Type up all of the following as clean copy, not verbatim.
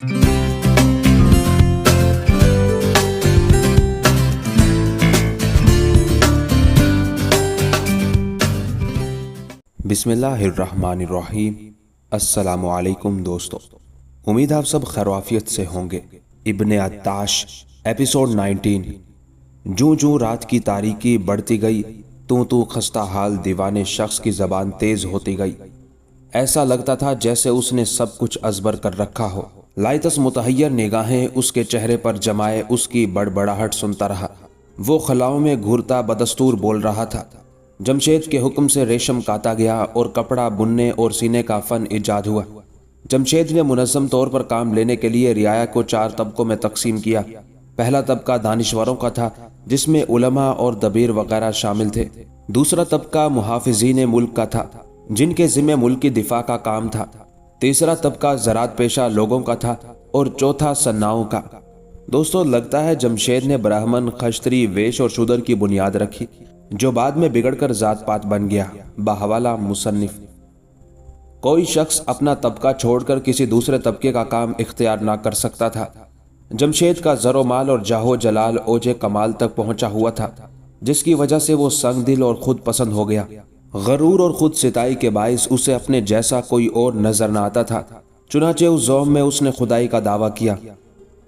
بسم اللہ الرحمن الرحیم۔ السلام علیکم دوستو، امید آپ سب خیر و عافیت سے ہوں گے۔ ابن عطاش ایپیسوڈ 19۔ جوں جوں رات کی تاریکی بڑھتی گئی تو خستہ حال دیوانے شخص کی زبان تیز ہوتی گئی۔ ایسا لگتا تھا جیسے اس نے سب کچھ ازبر کر رکھا ہو۔ لائتس متحیر نگاہیں اس کے چہرے پر جمائے اس کی بڑبڑاہٹ سنتا رہا۔ وہ خلاؤں میں گھورتا بدستور بول رہا تھا۔ جمشید کے حکم سے ریشم کاتا گیا اور کپڑا بننے اور سینے کا فن ایجاد ہوا۔ جمشید نے منظم طور پر کام لینے کے لیے رعایا کو 4 طبقوں میں تقسیم کیا۔ پہلا طبقہ دانشوروں کا تھا، جس میں علماء اور دبیر وغیرہ شامل تھے۔ دوسرا طبقہ محافظین ملک کا تھا، جن کے ذمہ ملک کی دفاع کا کام تھا۔ تیسرا طبقہ زراعت پیشہ لوگوں کا تھا اور چوتھا صناعوں کا۔ دوستو، لگتا ہے جمشید نے براہمن، کھشتری، ویش اور شودر کی بنیاد رکھی، جو بعد میں بگڑ کر ذات پات بن گیا۔ بحوالہ مصنف۔ کوئی شخص اپنا طبقہ چھوڑ کر کسی دوسرے طبقے کا کام اختیار نہ کر سکتا تھا۔ جمشید کا زر و مال اور جاہ و جلال اوج کمال تک پہنچا ہوا تھا، جس کی وجہ سے وہ سنگ دل اور خود پسند ہو گیا۔ غرور اور خود ستائی کے باعث اسے اپنے جیسا کوئی اور نظر نہ آتا تھا، چنانچہ اس زوم میں اس نے خدائی کا دعویٰ کیا۔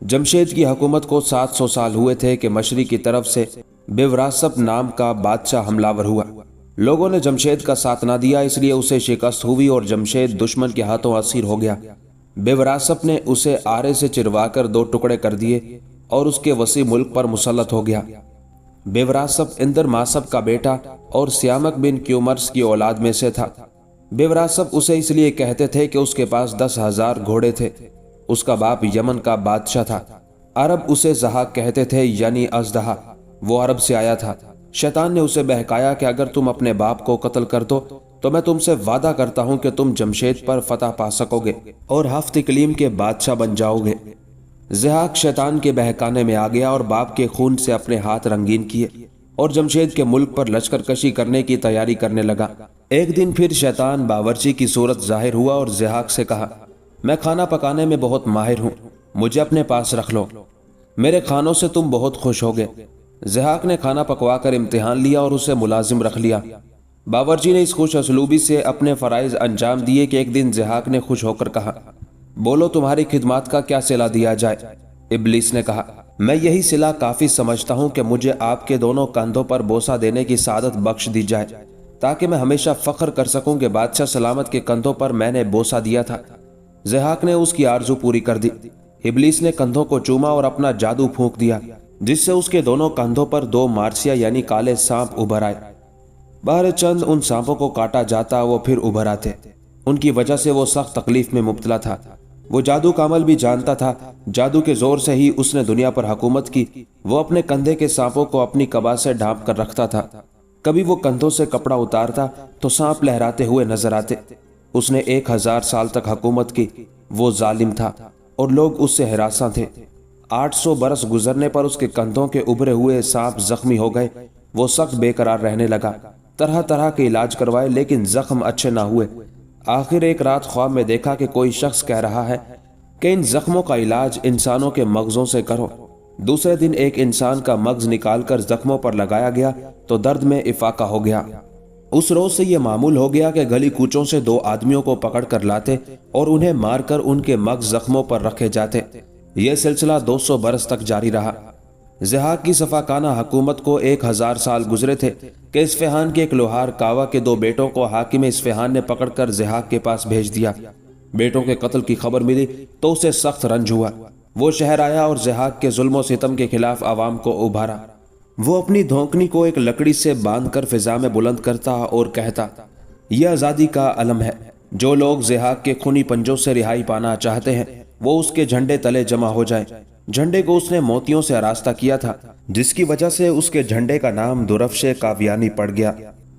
جمشید کی حکومت کو 700 سال ہوئے تھے کہ مشرق کی طرف سے بیوراسپ نام کا بادشاہ حملہ ور ہوا۔ لوگوں نے جمشید کا ساتھ نہ دیا، اس لیے اسے شکست ہوئی اور جمشید دشمن کے ہاتھوں اسیر ہو گیا۔ بیوراسپ نے اسے آرے سے چروا کر 2 ٹکڑے کر دیے اور اس کے وسیع ملک پر مسلط ہو گیا۔ بیوراسپ اندر ماسپ کا بیٹا اور سیامک بن کیومرس کی اولاد میں سے تھا۔ بیوراسپ اسے اس لیے کہتے تھے کہ اس کے پاس 10,000 گھوڑے تھے۔ اس کا باپ یمن کا بادشاہ تھا۔ عرب اسے زحاک کہتے تھے، یعنی اژدہا۔ وہ عرب سے آیا تھا۔ شیطان نے اسے بہکایا کہ اگر تم اپنے باپ کو قتل کر دو تو میں تم سے وعدہ کرتا ہوں کہ تم جمشید پر فتح پا سکو گے اور ہفت اقلیم کے بادشاہ بن جاؤ گے۔ زحاک شیطان کے بہکانے میں آ گیا اور باپ کے خون سے اپنے ہاتھ رنگین کیے اور جمشید کے ملک پر لشکر کشی کرنے کی تیاری کرنے لگا۔ ایک دن پھر شیطان باورچی کی صورت ظاہر ہوا اور زحاک سے کہا، میں کھانا پکانے میں بہت ماہر ہوں، مجھے اپنے پاس رکھ لو، میرے کھانوں سے تم بہت خوش ہوگے۔ زحاک نے کھانا پکوا کر امتحان لیا اور اسے ملازم رکھ لیا۔ باورچی نے اس خوش اسلوبی سے اپنے فرائض انجام دیے کہ ایک دن زحاک نے خوش ہو کر کہا، بولو تمہاری خدمات کا کیا صلہ دیا جائے؟ ابلیس نے کہا، میں یہی صلہ کافی سمجھتا ہوں کہ مجھے آپ کے دونوں کندھوں پر بوسہ دینے کی سعادت بخش دی جائے، تاکہ میں ہمیشہ فخر کر سکوں کہ بادشاہ سلامت کے کندھوں پر میں نے بوسہ دیا تھا۔ زحاک نے اس کی آرزو پوری کر دی۔ ابلیس نے کندھوں کو چوما اور اپنا جادو پھونک دیا، جس سے اس کے دونوں کندھوں پر 2 مارسیا یعنی کالے سانپ ابھر آئے۔ بہر چند ان سانپوں کو کاٹا جاتا وہ پھر ابھر آتے۔ ان کی وجہ سے وہ سخت تکلیف میں مبتلا تھا۔ وہ جادو کا عمل بھی جانتا تھا، جادو کے زور سے ہی اس نے دنیا پر حکومت کی۔ وہ اپنے کندھے کے سانپوں کو اپنی قبا سے ڈھانپ کر رکھتا تھا۔ کبھی وہ کندھوں سے کپڑا اتارتا تو سانپ لہراتے ہوئے نظر آتے۔ اس نے 1000 سال تک حکومت کی۔ وہ ظالم تھا اور لوگ اس سے ہراساں تھے۔ 800 برس گزرنے پر اس کے کندھوں کے ابھرے ہوئے سانپ زخمی ہو گئے۔ وہ سخت بے قرار رہنے لگا، طرح طرح کے علاج کروائے لیکن زخم اچھے نہ ہوئے۔ آخر ایک رات خواب میں دیکھا کہ کوئی شخص کہہ رہا ہے کہ ان زخموں کا علاج انسانوں کے مغزوں سے کرو۔ دوسرے دن ایک انسان کا مغز نکال کر زخموں پر لگایا گیا تو درد میں افاقہ ہو گیا۔ اس روز سے یہ معمول ہو گیا کہ گلی کوچوں سے 2 آدمیوں کو پکڑ کر لاتے اور انہیں مار کر ان کے مغز زخموں پر رکھے جاتے۔ یہ سلسلہ 200 برس تک جاری رہا۔ زحاک کی صفاقانہ حکومت کو 1000 سال گزرے تھے کہ اصفہان کے ایک لوہار کاوا کے 2 بیٹوں کو حاکم اصفہان نے پکڑ کر زحاک کے پاس بھیج دیا۔ بیٹوں کے قتل کی خبر ملی تو اسے سخت رنج ہوا۔ وہ شہر آیا اور زحاک کے ظلم و ستم کے خلاف عوام کو ابھارا۔ وہ اپنی دھونکنی کو ایک لکڑی سے باندھ کر فضا میں بلند کرتا اور کہتا، یہ آزادی کا علم ہے۔ جو لوگ زحاک کے خونی پنجوں سے رہائی پانا چاہتے ہیں وہ اس کے جھنڈے تلے جمع ہو جائیں۔ جھنڈے کو اس نے موتیوں سے آراستہ کیا تھا، جس کی وجہ سے اس کے جھنڈے کا نام درفش کاویانی پڑ گیا۔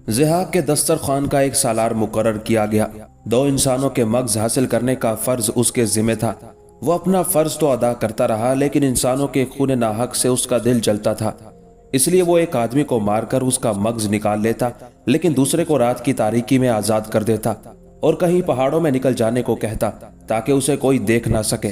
زحاک کے دسترخوان کا ایک سالار مقرر کیا گیا۔ 2 انسانوں کے مغز حاصل کرنے کا فرض اس کے ذمہ تھا۔ وہ اپنا فرض تو ادا کرتا رہا لیکن انسانوں کے خون ناحق سے اس کا دل جلتا تھا۔ اس لیے وہ ایک آدمی کو مار کر اس کا مغز نکال لیتا لیکن دوسرے کو رات کی تاریکی میں آزاد کر دیتا اور کہیں پہاڑوں میں نکل جانے کو کہتا تاکہ اسے کوئی دیکھ نہ سکے۔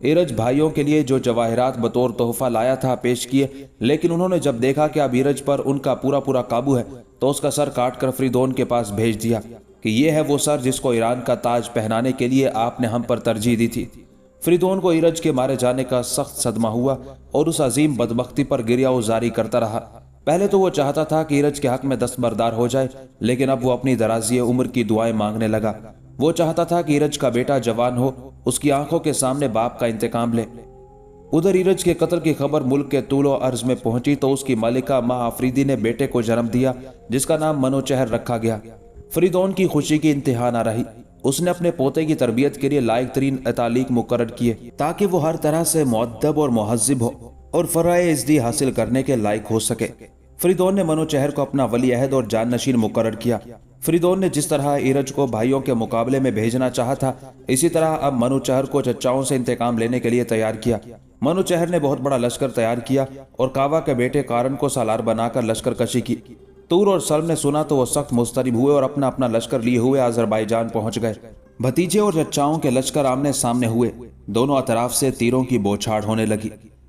ایرج بھائیوں کے لیے جو جواہرات بطور تحفہ لایا تھا پیش کیے، لیکن انہوں نے جب دیکھا کہ اب ایرج پر ان کا پورا قابو ہے تو اس کا سر کاٹ کر فریدون کے پاس بھیج دیا کہ یہ ہے وہ سر جس کو ایران کا تاج پہنانے کے لیے آپ نے ہم پر ترجیح دی تھی۔ فریدون کو ایرج کے مارے جانے کا سخت صدمہ ہوا اور اس عظیم بدبختی پر گریہ وزاری کرتا رہا۔ پہلے تو وہ چاہتا تھا کہ ایرج کے حق میں دستبردار ہو جائے، لیکن اب وہ اپنی درازی عمر کی دعائیں مانگنے لگا۔ وہ چاہتا تھا کہ ایرج کا بیٹا جوان ہو، اس کی آنکھوں کے سامنے باپ کا انتقام لے۔ ادھر ایرج کے قتل کی خبر ملک کے طول و عرض میں پہنچی تو اس کی ملکہ ماں آفریدی نے بیٹے کو جنم دیا جس کا نام منوچہر رکھا گیا۔ فریدون کی خوشی کی انتہا نہ رہی۔ اس نے اپنے پوتے کی تربیت کے لیے لائق ترین اتالیق مقرر کیے تاکہ وہ ہر طرح سے مؤدب اور مہذب ہو اور فرائض عزدی حاصل کرنے کے لائق ہو سکے۔ فریدون نے منوچہر کو اپنا ولی عہد اور جانشین مقرر کیا۔ فریدون نے جس طرح ایرج کو بھائیوں کے مقابلے میں بھیجنا چاہا تھا، اسی طرح اب منوچہر کو چچاؤں سے انتقام لینے کے لیے تیار کیا۔ منوچہر نے بہت بڑا لشکر تیار کیا اور کاوا کے بیٹے کارن کو سالار بنا کر لشکر کشی کی۔ تور اور سلم نے سنا تو وہ سخت مضطرب ہوئے اور اپنا اپنا لشکر لیے ہوئے آذربائیجان پہنچ گئے۔ بھتیجے اور چچاؤں کے لشکر آمنے سامنے ہوئے، دونوں اطراف سے تیروں کی بوچھاڑ ہونے لگی۔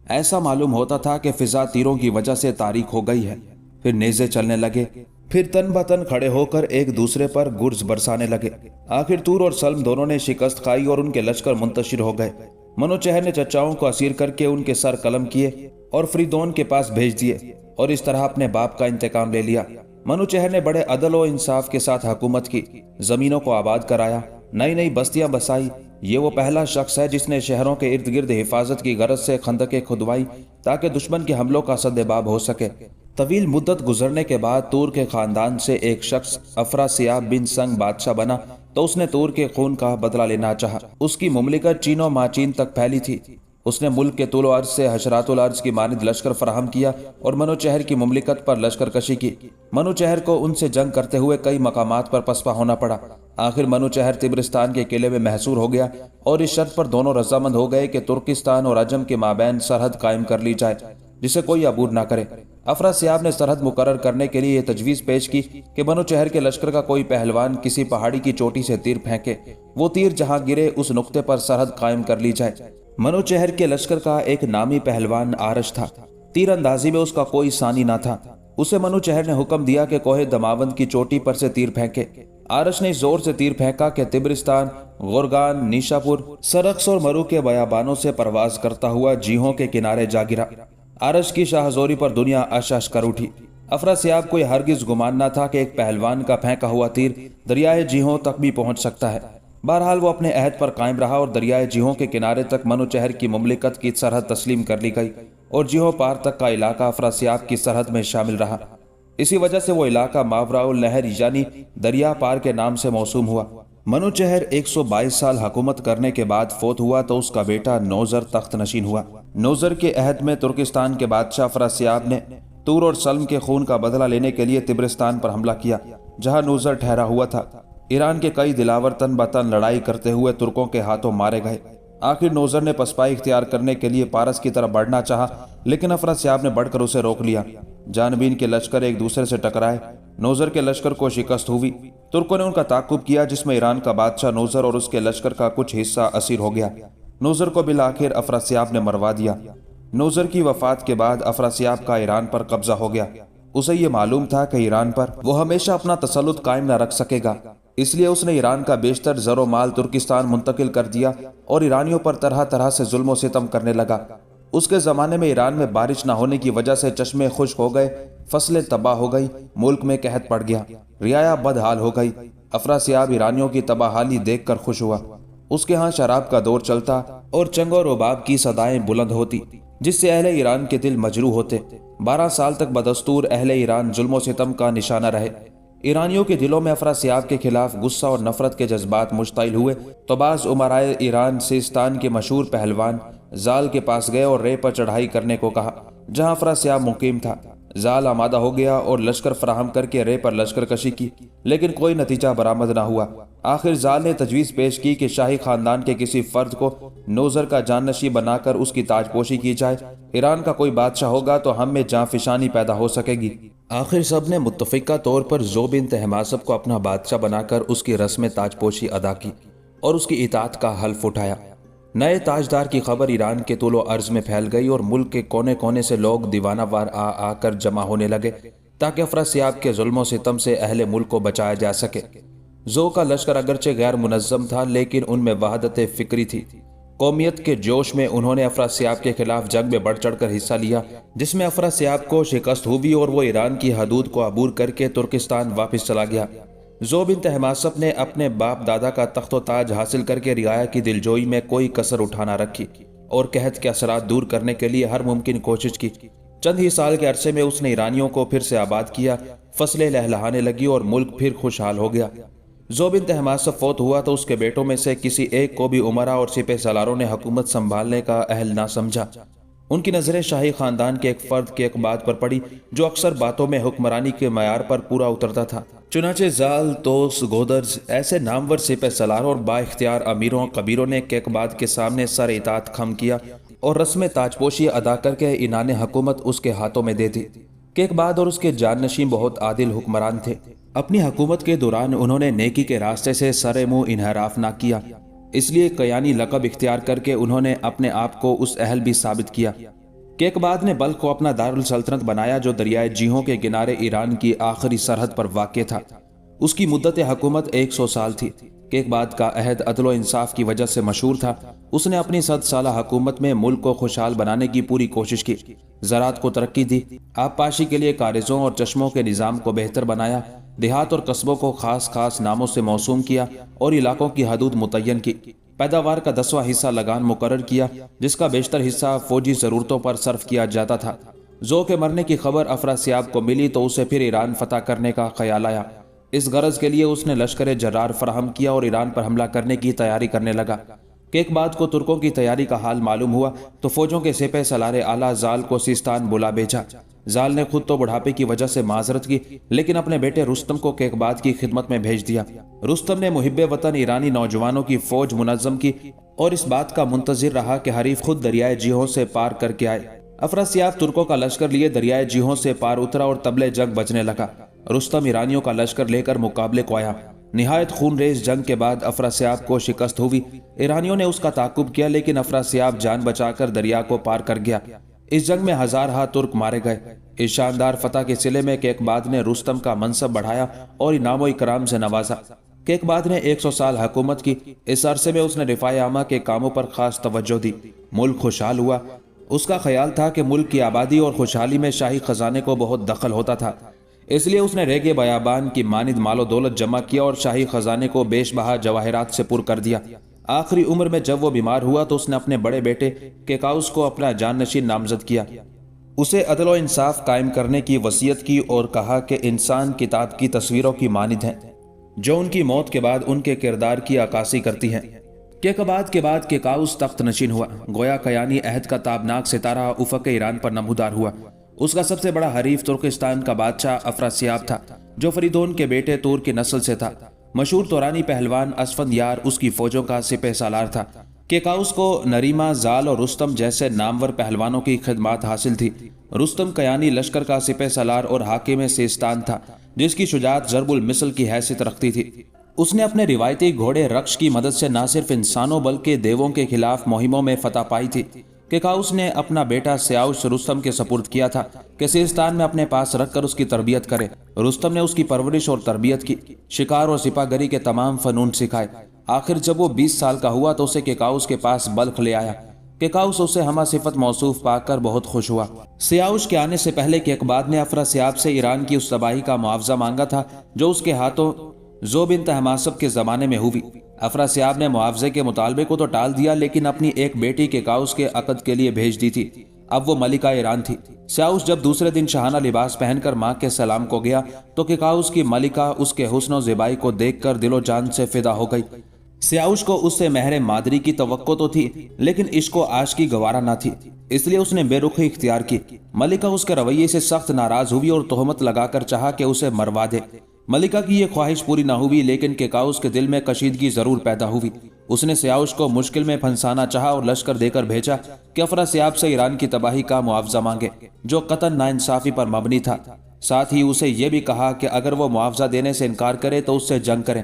ایسا معلوم ہوتا تھا کہ فضا تیروں کی وجہ سے تاریک ہو گئی ہے۔ پھر نیزے چلنے لگے، پھر تن بتن کھڑے ہو کر ایک دوسرے پر گرز برسانے لگے۔ آخر تور اور سلم دونوں نے شکست کھائی اور ان کے لشکر منتشر ہو گئے۔ منوچہر نے چچاؤں کو اسیر کر کے ان کے سر قلم کیے اور فریدون کے پاس بھیج دیے اور اس طرح اپنے باپ کا انتقام لے لیا۔ منوچہر نے بڑے عدل و انصاف کے ساتھ حکومت کی، زمینوں کو آباد کرایا، نئی نئی بستیاں بسائی۔ یہ وہ پہلا شخص ہے جس نے شہروں کے ارد گرد حفاظت کی غرض سے خندقیں کھدوائی تاکہ دشمن کے حملوں کا سدباب ہو سکے۔ طویل مدت گزرنے کے بعد تور کے خاندان سے ایک شخص افراسیاب بن سنگ بادشاہ بنا تو اس نے تور کے خون کا بدلہ لینا چاہا۔ اس کی مملکت چین و ماچین تک پھیلی تھی۔ اس نے ملک کے طول و عرض سے حشرات الارض کی مانند لشکر فراہم کیا اور منوچہر کی مملکت پر لشکر کشی کی۔ منوچہر کو ان سے جنگ کرتے ہوئے کئی مقامات پر پسپا ہونا پڑا۔ آخر منوچہر تبرستان کے قلعے میں محصور ہو گیا اور اس شرط پر دونوں رضامند ہو گئے کہ ترکستان اور عجم کے مابین سرحد قائم کر لی جائے جسے کوئی عبور نہ کرے۔ افراسیاب نے سرحد مقرر کرنے کے لیے یہ تجویز پیش کی کہ منوچہر کے لشکر کا کوئی پہلوان کسی پہاڑی کی چوٹی سے تیر پھینکے، وہ تیر جہاں گرے اس نقطے پر سرحد قائم کر لی جائے۔ منوچہر کے لشکر کا ایک نامی پہلوان آرش تھا، تیر اندازی میں اس کا کوئی ثانی نہ تھا۔ اسے منوچہر نے حکم دیا کہ کوہ دماوند کی چوٹی پر سے تیر پھینکے۔ آرش نے زور سے تیر پھینکا کہ تبرستان، غورگان، نیشاپور، سرخس اور مرو کے بیابانوں سے پرواز کرتا ہوا جیہوں کے کنارے جا گرا۔ آرش کی شاہزوری پر دنیا اش اش کر اٹھی۔ افراسیاب کو یہ ہرگز گمان نہ تھا کہ ایک پہلوان کا پھینکا ہوا تیر دریائے جیہوں تک بھی پہنچ سکتا ہے۔ بہرحال وہ اپنے عہد پر قائم رہا اور دریائے جیہوں کے کنارے تک منوچہر کی مملکت کی سرحد تسلیم کر لی گئی اور جیہوں پار تک کا علاقہ افراسیاب کی سرحد میں شامل رہا۔ اسی وجہ سے وہ علاقہ ماوراء النہر یعنی دریا پار کے نام سے موسوم ہوا۔ منوچہر 122 سال حکومت کرنے کے بعد فوت ہوا تو اس کا بیٹا نوذر تخت نشین ہوا۔ نوذر کے عہد میں ترکستان کے بادشاہ افراسیاب نے تور اور سلم کے خون کا بدلہ لینے کے لیے تبرستان پر حملہ کیا جہاں نوذر ٹھہرا ہوا تھا۔ ایران کے کئی دلاور تن بتن لڑائی کرتے ہوئے ترکوں کے ہاتھوں مارے گئے۔ آخر نوذر نے پسپائی اختیار کرنے کے لیے پارس کی طرف بڑھنا چاہا، لیکن افراسیاب نے بڑھ کر اسے روک لیا۔ جانبین کے لشکر ایک دوسرے سے ٹکرائے، نوذر کے لشکر کو شکست ہوئی۔ ترکوں نے ان کا تعاقب کیا جس میں ایران کا بادشاہ نوذر اور اس کے لشکر کا کچھ حصہ اسیر ہو گیا۔ نوذر کو بالآخر افراسیاب نے مروا دیا۔ نوذر کی وفات کے بعد افراسیاب کا ایران پر قبضہ ہو گیا۔ اسے یہ معلوم تھا کہ ایران پر وہ ہمیشہ اپنا تسلط قائم نہ رکھ سکے گا، اس لیے اس نے ایران کا بیشتر زر و مال ترکستان منتقل کر دیا اور ایرانیوں پر طرح طرح سے ظلم و ستم کرنے لگا۔ اس کے زمانے میں ایران میں بارش نہ ہونے کی وجہ سے چشمے خشک ہو گئے، فصلیں تباہ ہو گئی، ملک میں قحط پڑ گیا، رعایا بدحال ہو گئی۔ افراسیاب ایرانیوں کی تباہ حالی دیکھ کر خوش ہوا۔ اس کے ہاں شراب کا دور چلتا اور چنگ و رباب کی صدائیں بلند ہوتی جس سے اہل ایران کے دل مجروح ہوتے۔ 12 سال تک بدستور اہل ایران ظلم و ستم کا نشانہ رہے۔ ایرانیوں کے دلوں میں افراسیاب کے خلاف غصہ اور نفرت کے جذبات مشتعل ہوئے تو بعض امرائے ایران سیستان کے مشہور پہلوان زال کے پاس گئے اور رے پر چڑھائی کرنے کو کہا جہاں افراسیاب مقیم تھا۔ زال آمادہ ہو گیا اور لشکر فراہم کر کے رے پر لشکر کشی کی، لیکن کوئی نتیجہ برآمد نہ ہوا۔ آخر زال نے تجویز پیش کی کہ شاہی خاندان کے کسی فرد کو نوذر کا جانشی بنا کر اس کی تاج پوشی کی جائے۔ ایران کا کوئی بادشاہ ہوگا تو ہم میں جاں فشانی پیدا ہو سکے گی۔ آخر سب نے متفقہ طور پر زو بنت حماسب کو اپنا بادشاہ بنا کر اس کی رسم تاج پوشی ادا کی اور اس کی اطاعت کا حلف اٹھایا۔ نئے تاجدار کی خبر ایران کے طول و عرض میں پھیل گئی اور ملک کے کونے کونے سے لوگ دیوانہ وار آ کر جمع ہونے لگے تاکہ افراسیاب کے ظلم و ستم سے اہل ملک کو بچایا جا سکے۔ زو کا لشکر اگرچہ غیر منظم تھا لیکن ان میں وحدت فکری تھی۔ قومیت کے جوش میں انہوں نے افراسیاب کے خلاف جنگ میں بڑھ چڑھ کر حصہ لیا، جس میں افراسیاب کو شکست ہوئی اور وہ ایران کی حدود کو عبور کر کے ترکستان واپس چلا گیا۔ زو بنت حماسب نے اپنے باپ دادا کا تخت و تاج حاصل کر کے رعایا کی دلجوئی میں کوئی کسر اٹھانا رکھی اور قحط کے اثرات دور کرنے کے لیے ہر ممکن کوشش کی۔ چند ہی سال کے عرصے میں اس نے ایرانیوں کو پھر سے آباد کیا، فصلیں لہلہانے لگی اور ملک پھر خوشحال ہو گیا۔ زو بنت حماسب فوت ہوا تو اس کے بیٹوں میں سے کسی ایک کو بھی امراء اور سپہ سالاروں نے حکومت سنبھالنے کا اہل نہ سمجھا۔ ان کی نظریں شاہی خاندان کے ایک فرد کے اقبات پر پڑی جو اکثر باتوں میں حکمرانی کے معیار پر پورا اترتا تھا۔ چنانچہ زال، توس، گودرز ایسے نامور سپہ سالاروں اور با اختیار امیروں قبیروں نے کیقباد کے سامنے سر اطاعت خم کیا اور رسم تاجپوشی ادا کر کے عنان حکومت اس کے ہاتھوں میں دے دی۔ کیقباد اور اس کے جانشین بہت عادل حکمران تھے۔ اپنی حکومت کے دوران انہوں نے نیکی کے راستے سے سر منہ انحراف نہ کیا، اس لیے کیانی لقب اختیار کر کے انہوں نے اپنے آپ کو اس اہل بھی ثابت کیا۔ کیقباد نے بلخ کو اپنا دارالسلطنت بنایا جو دریائے جیحوں کے کنارے ایران کی آخری سرحد پر واقع تھا۔ اس کی مدت حکومت 100 سال تھی۔ کیقباد کا عہد عدل و انصاف کی وجہ سے مشہور تھا۔ اس نے اپنی 100 سالہ حکومت میں ملک کو خوشحال بنانے کی پوری کوشش کی، زراعت کو ترقی دی، آبپاشی کے لیے کارزوں اور چشموں کے نظام کو بہتر بنایا، دیہات اور قصبوں کو خاص ناموں سے موسوم کیا اور علاقوں کی حدود متعین کی، پیداوار کا 10واں حصہ لگان مقرر کیا جس کا بیشتر حصہ فوجی ضرورتوں پر صرف کیا جاتا تھا۔ زو کے مرنے کی خبر افراسیاب کو ملی تو اسے پھر ایران فتح کرنے کا خیال آیا۔ اس غرض کے لیے اس نے لشکر جرار فراہم کیا اور ایران پر حملہ کرنے کی تیاری کرنے لگا۔ کیقباد کو ترکوں کی تیاری کا حال معلوم ہوا تو فوجوں کے سپہ سالار اعلیٰ زال کو سیستان بلا بھیجا۔ زال نے خود تو بڑھاپے کی وجہ سے معذرت کی لیکن اپنے بیٹے رستم کو کیقباد کی خدمت میں بھیج دیا۔ رستم نے محب وطن ایرانی نوجوانوں کی فوج منظم کی اور اس بات کا منتظر رہا کہ حریف خود دریائے جیحوں سے پار کر کے آئے۔ افراسیاب ترکوں کا لشکر لیے دریائے جیحوں سے پار اترا اور طبلِ جنگ بجنے لگا۔ رستم ایرانیوں کا لشکر لے کر مقابلے کو آیا۔ نہایت خون ریز جنگ کے بعد افراسیاب کو شکست ہوئی۔ ایرانیوں نے اس کا تعاقب کیا لیکن افراسیاب جان بچا کر دریا کو پار کر گیا۔ اس جنگ میں ہزارہا ترک مارے گئے۔ اس شاندار فتح کے صلے میں کیقباد نے رستم کا منصب بڑھایا اور انعام و اکرام سے نوازا۔ کیقباد نے 100 سال حکومت کی۔ اس عرصے میں اس نے رفاع عامہ کے کاموں پر خاص توجہ دی۔ ملک خوشحال ہوا۔ اس کا خیال تھا کہ ملک کی آبادی اور خوشحالی میں شاہی خزانے کو بہت دخل ہوتا تھا، اس لیے اس نے ریگ بیابان کی مانند مال و دولت جمع کیا اور شاہی خزانے کو بیش بہا جواہرات سے پر کر دیا۔ آخری عمر میں جب وہ بیمار ہوا تو اس نے اپنے بڑے بیٹے کیکاؤس کو اپنا جانشین نامزد کیا۔ اسے عدل و انصاف قائم کرنے کی وصیت کی اور کہا کہ انسان کتاب کی تصویروں کی مانند ہیں جو ان کی موت کے بعد ان کے کردار کی عکاسی کرتی ہیں۔ کیقباد کے بعد کیکاؤس تخت نشین ہوا، گویا کیانی عہد کا تابناک ستارہ افق ایران پر نمودار ہوا۔ اس کا سب سے بڑا حریف ترکستان کا بادشاہ افراسیاب تھا جو فریدون کے بیٹے تور کی نسل سے تھا۔ مشہور تورانی پہلوان اسفندیار اس کی فوجوں کا سپہ سالار تھا۔ کیکاؤس کو نریما، زال اور رستم جیسے نامور پہلوانوں کی خدمات حاصل تھی۔ رستم کیانی لشکر کا سپہ سالار اور حاکم سیستان تھا جس کی شجاعت ضرب المثل کی حیثیت رکھتی تھی۔ اس نے اپنے روایتی گھوڑے رکش کی مدد سے نہ صرف انسانوں بلکہ دیووں کے خلاف مہموں میں فتح پائی تھی۔ کیکاؤس نے اپنا بیٹا سیاؤش رستم کے سپرد کیا تھا کہ سیستان میں اپنے پاس رکھ کر اس کی تربیت کرے۔ رستم نے اس کی پرورش اور تربیت کی، شکار اور سپاہ گری کے تمام فنون سکھائے۔ آخر جب وہ 20 سال کا ہوا تو اسے کیکاؤس کے پاس بلخ لے آیا۔ کیکاؤس اسے ہمہ صفت موصوف پا کر بہت خوش ہوا۔ سیاؤش کے آنے سے پہلے کیقباد نے افراسیاب سے ایران کی اس تباہی کا معاوضہ مانگا تھا جو اس کے ہاتھوں زو بنت حماسب کے زمانے میں ہوئی۔ افراسیاب نے معاوضے کے مطالبے کو تو ٹال دیا لیکن اپنی ایک بیٹی کیکاؤس کے عقد کے لیے بھیج دی تھی۔ اب وہ ملکہ ایران تھی۔ سیاؤش جب دوسرے دن شاہانہ لباس پہن کر ماں کے سلام کو گیا تو کیکاؤس کی ملکہ اس کے حسن و زیبائی کو دیکھ کر دل و جان سے فدا ہو گئی۔ سیاؤش کو اس سے مہر مادری کی توقع تو تھی لیکن عشق و عاشقی گوارا نہ تھی، اس لیے اس نے بے رخی اختیار کی۔ ملکہ اس کے رویے سے سخت ناراض ہوئی اور تہمت لگا کر چاہا کہ اسے مروا دے۔ ملکہ کی یہ خواہش پوری نہ ہوئی لیکن کیکاؤس کے دل میں کشیدگی ضرور پیدا ہوئی۔ اس نے سیاؤش کو مشکل میں پھنسانا چاہا اور لشکر دے کر بھیجا کہ افراسیاب سے ایران کی تباہی کا معاوضہ مانگے جو قطعاً ناانصافی پر مبنی تھا۔ ساتھ ہی اسے یہ بھی کہا کہ اگر وہ معاوضہ دینے سے انکار کرے تو اس سے جنگ کریں۔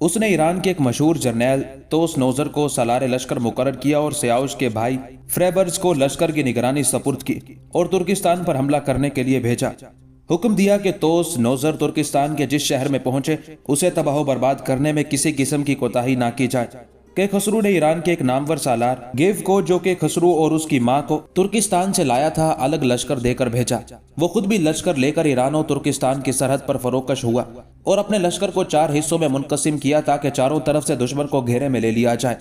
اس نے ایران کے ایک مشہور جرنیل توس نوزر کو سالار لشکر مقرر کیا اور سیاوش کے بھائی فریبرز کو لشکر کی نگرانی سپرد کی اور ترکستان پر حملہ کرنے کے لیے بھیجا۔ حکم دیا کہ توس نوزر ترکستان کے جس شہر میں پہنچے اسے تباہ و برباد کرنے میں کسی قسم کی کوتاہی نہ کی جائے۔ کہ خسرو نے ایران کے ایک نامور سالار گیو کو، جو کہ خسرو اور اس کی ماں کو ترکستان سے لایا تھا، الگ لشکر دے کر بھیجا۔ وہ خود بھی لشکر لے کر ایران اور ترکستان کی سرحد پر فروکش ہوا اور اپنے لشکر کو 4 حصوں میں منقسم کیا تاکہ چاروں طرف سے دشمن کو گھیرے میں لے لیا جائے۔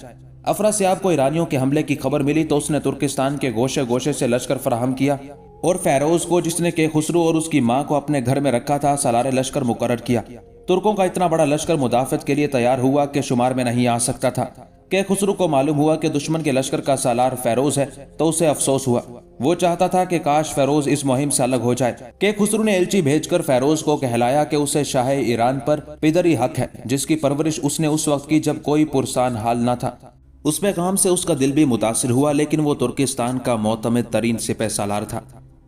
افراسیاب کو ایرانیوں کے حملے کی خبر ملی تو اس نے ترکستان کے گوشے گوشے سے لشکر فراہم کیا اور فیروز کو، جس نے کہ خسرو اور اس کی ماں کو اپنے گھر میں رکھا تھا، سالار لشکر مقرر کیا۔ ترکوں کا اتنا بڑا لشکر مدافعت کے لیے تیار ہوا کہ شمار میں نہیں آ سکتا تھا۔ کہ خسرو کو معلوم ہوا کہ دشمن کے لشکر کا سالار فیروز ہے تو اسے افسوس ہوا۔ وہ چاہتا تھا کہ کاش فیروز اس مہم سے الگ ہو جائے۔ کہ خسرو نے ایلچی بھیج کر فیروز کو کہلایا کہ اسے شاہ ایران پر پدری حق ہے، جس کی پرورش اس نے اس وقت کی جب کوئی پرسان حال نہ تھا۔ اس پیغام سے اس کا دل بھی متاثر ہوا، لیکن وہ ترکستان کا معتمد ترین سپہ سالار تھا۔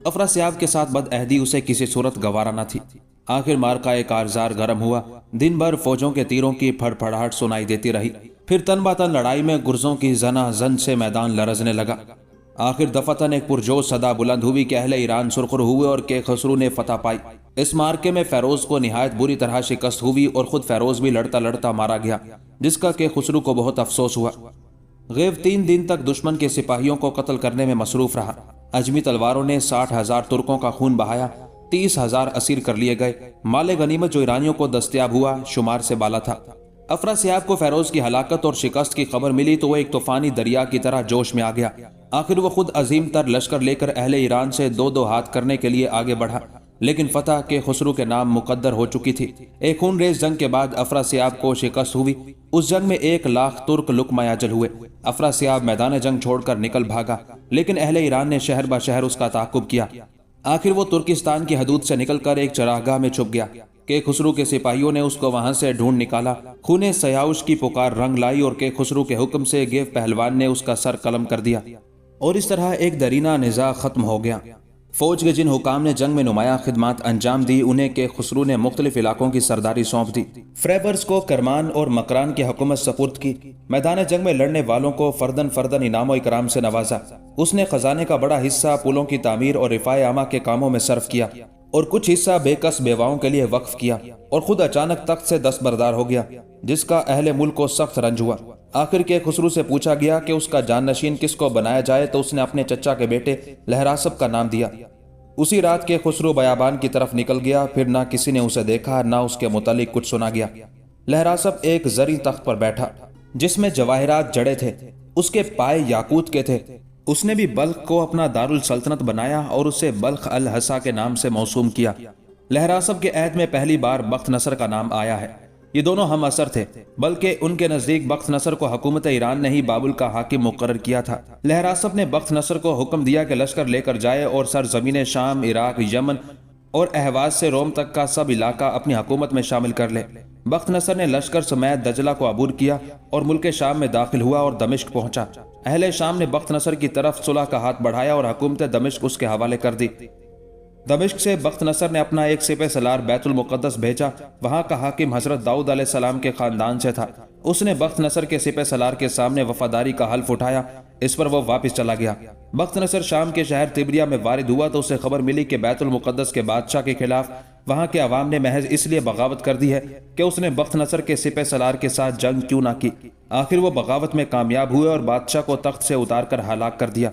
افراسیاب کے ساتھ بد عہدی اسے کسی صورت گوارا نہ تھی۔ آخر مارکہ کارزار گرم ہوا۔ دن بھر فوجوں کے تیروں کی پھڑ پھڑاہٹ سنائی دیتی رہی۔ پھر تن باتن لڑائی میں گرزوں کی زنا زن سے میدان لرزنے لگا۔ آخر دفتن ایک پرجوش صدا بلند ہوئی کہ اہل ایران سرخر ہوئے اور کہ خسرو نے فتح پائی۔ اس مارکے میں فیروز کو نہایت بری طرح شکست ہوئی اور خود فیروز بھی لڑتا لڑتا مارا گیا، جس کا کہ خسرو کو بہت افسوس ہوا۔ غیب 3 دن تک دشمن کے سپاہیوں کو قتل کرنے میں مصروف رہا۔ اجمی تلواروں نے 60,000 ترکوں کا خون بہایا، 30,000 اسیر کر لیے گئے۔ مال غنیمت جو ایرانیوں کو دستیاب ہوا شمار سے بالا تھا۔ افراسیاب کو فیروز کی ہلاکت اور شکست کی خبر ملی تو وہ ایک طوفانی دریا کی طرح جوش میں آ گیا۔ آخر وہ خود عظیم تر لشکر لے کر اہل ایران سے 2 ہاتھ کرنے کے لیے آگے بڑھا، لیکن فتح کے خسرو کے نام مقدر ہو چکی تھی۔ ایک خون ریز جنگ کے بعد افراسیاب کو شکست ہوئی۔ اس جنگ میں 1,00,000 ترک لقمہ اجل ہوئے۔ افراسیاب میدان جنگ چھوڑ کر نکل بھاگا، لیکن اہل ایران نے شہر بہ شہر اس کا تعاقب کیا۔ آخر وہ ترکستان کی حدود سے نکل کر ایک چراگاہ میں چھپ گیا کہ خسرو کے سپاہیوں نے اس کو وہاں سے ڈھونڈ نکالا۔ خونے سیاوش کی پکار رنگ لائی اور کہ خسرو کے حکم سے گیو پہلوان نے اس کا سر قلم کر دیا اور اس طرح ایک درینہ نزاع ختم ہو گیا۔ فوج کے جن حکام نے جنگ میں نمایاں خدمات انجام دی، انہیں کہ خسرو نے مختلف علاقوں کی سرداری سونپ دی۔ فریبرز کو کرمان اور مکران کی حکومت سپرد کی۔ میدان جنگ میں لڑنے والوں کو فردن فردن انعام و اکرام سے نوازا۔ اس نے خزانے کا بڑا حصہ پلوں کی تعمیر اور رفاع عامہ کے کاموں میں صرف کیا اور کچھ حصہ بے کس بیواؤں کے لیے وقف کیا، اور خود اچانک تخت سے دستبردار ہو گیا، جس کا اہل ملک کو سخت رنج ہوا۔ آخر کے خسرو سے پوچھا گیا کہ اس کا جانشین کس کو بنایا جائے تو اس نے اپنے چچا کے بیٹے لہراسب کا نام دیا۔ اسی رات کے خسرو بیابان کی طرف نکل گیا، پھر نہ کسی نے اسے دیکھا نہ اس کے متعلق کچھ سنا گیا۔ لہراسب ایک زرعی تخت پر بیٹھا جس میں جواہرات جڑے تھے، اس کے پائے یاقوت کے تھے۔ اس نے بھی بلخ کو اپنا دارالسلطنت بنایا اور اسے بلخ الحسا کے نام سے موسوم کیا۔ لہراسب کے عہد میں پہلی بار بخت نصر کا نام آیا ہے۔ یہ دونوں ہم اثر تھے، بلکہ ان کے نزدیک بخت نصر کو حکومت ایران نے ہی بابل کا حاکم مقرر کیا تھا۔ لہراسب نے بخت نصر کو حکم دیا کہ لشکر لے کر جائے اور سرزمین شام، عراق، یمن اور اہواز سے روم تک کا سب علاقہ اپنی حکومت میں شامل کر لے۔ بخت نصر نے لشکر سمیت دجلہ کو عبور کیا اور ملک شام میں داخل ہوا اور دمشق پہنچا۔ اہل شام نے بخت نصر کی طرف صلح کا ہاتھ بڑھایا اور حکومت دمشق اس کے حوالے کر دی۔ دمشق سے بخت نصر نے اپنا ایک سپہ سالار بیت المقدس بھیجا۔ وہاں کا حاکم حضرت داؤد علیہ السلام کے خاندان سے تھا۔ اس نے بخت نصر کے سپہ سالار کے سامنے وفاداری کا حلف اٹھایا، اس پر وہ واپس چلا گیا۔ بخت نصر شام کے شہر تبریا میں وارد ہوا تو اسے خبر ملی کہ بیت المقدس کے بادشاہ کے خلاف وہاں کے عوام نے محض اس لیے بغاوت کر دی ہے کہ اس نے بخت نصر کے سپہ سالار کے ساتھ جنگ کیوں نہ کی۔ آخر وہ بغاوت میں کامیاب ہوئے اور بادشاہ کو تخت سے اتار کر ہلاک کر دیا۔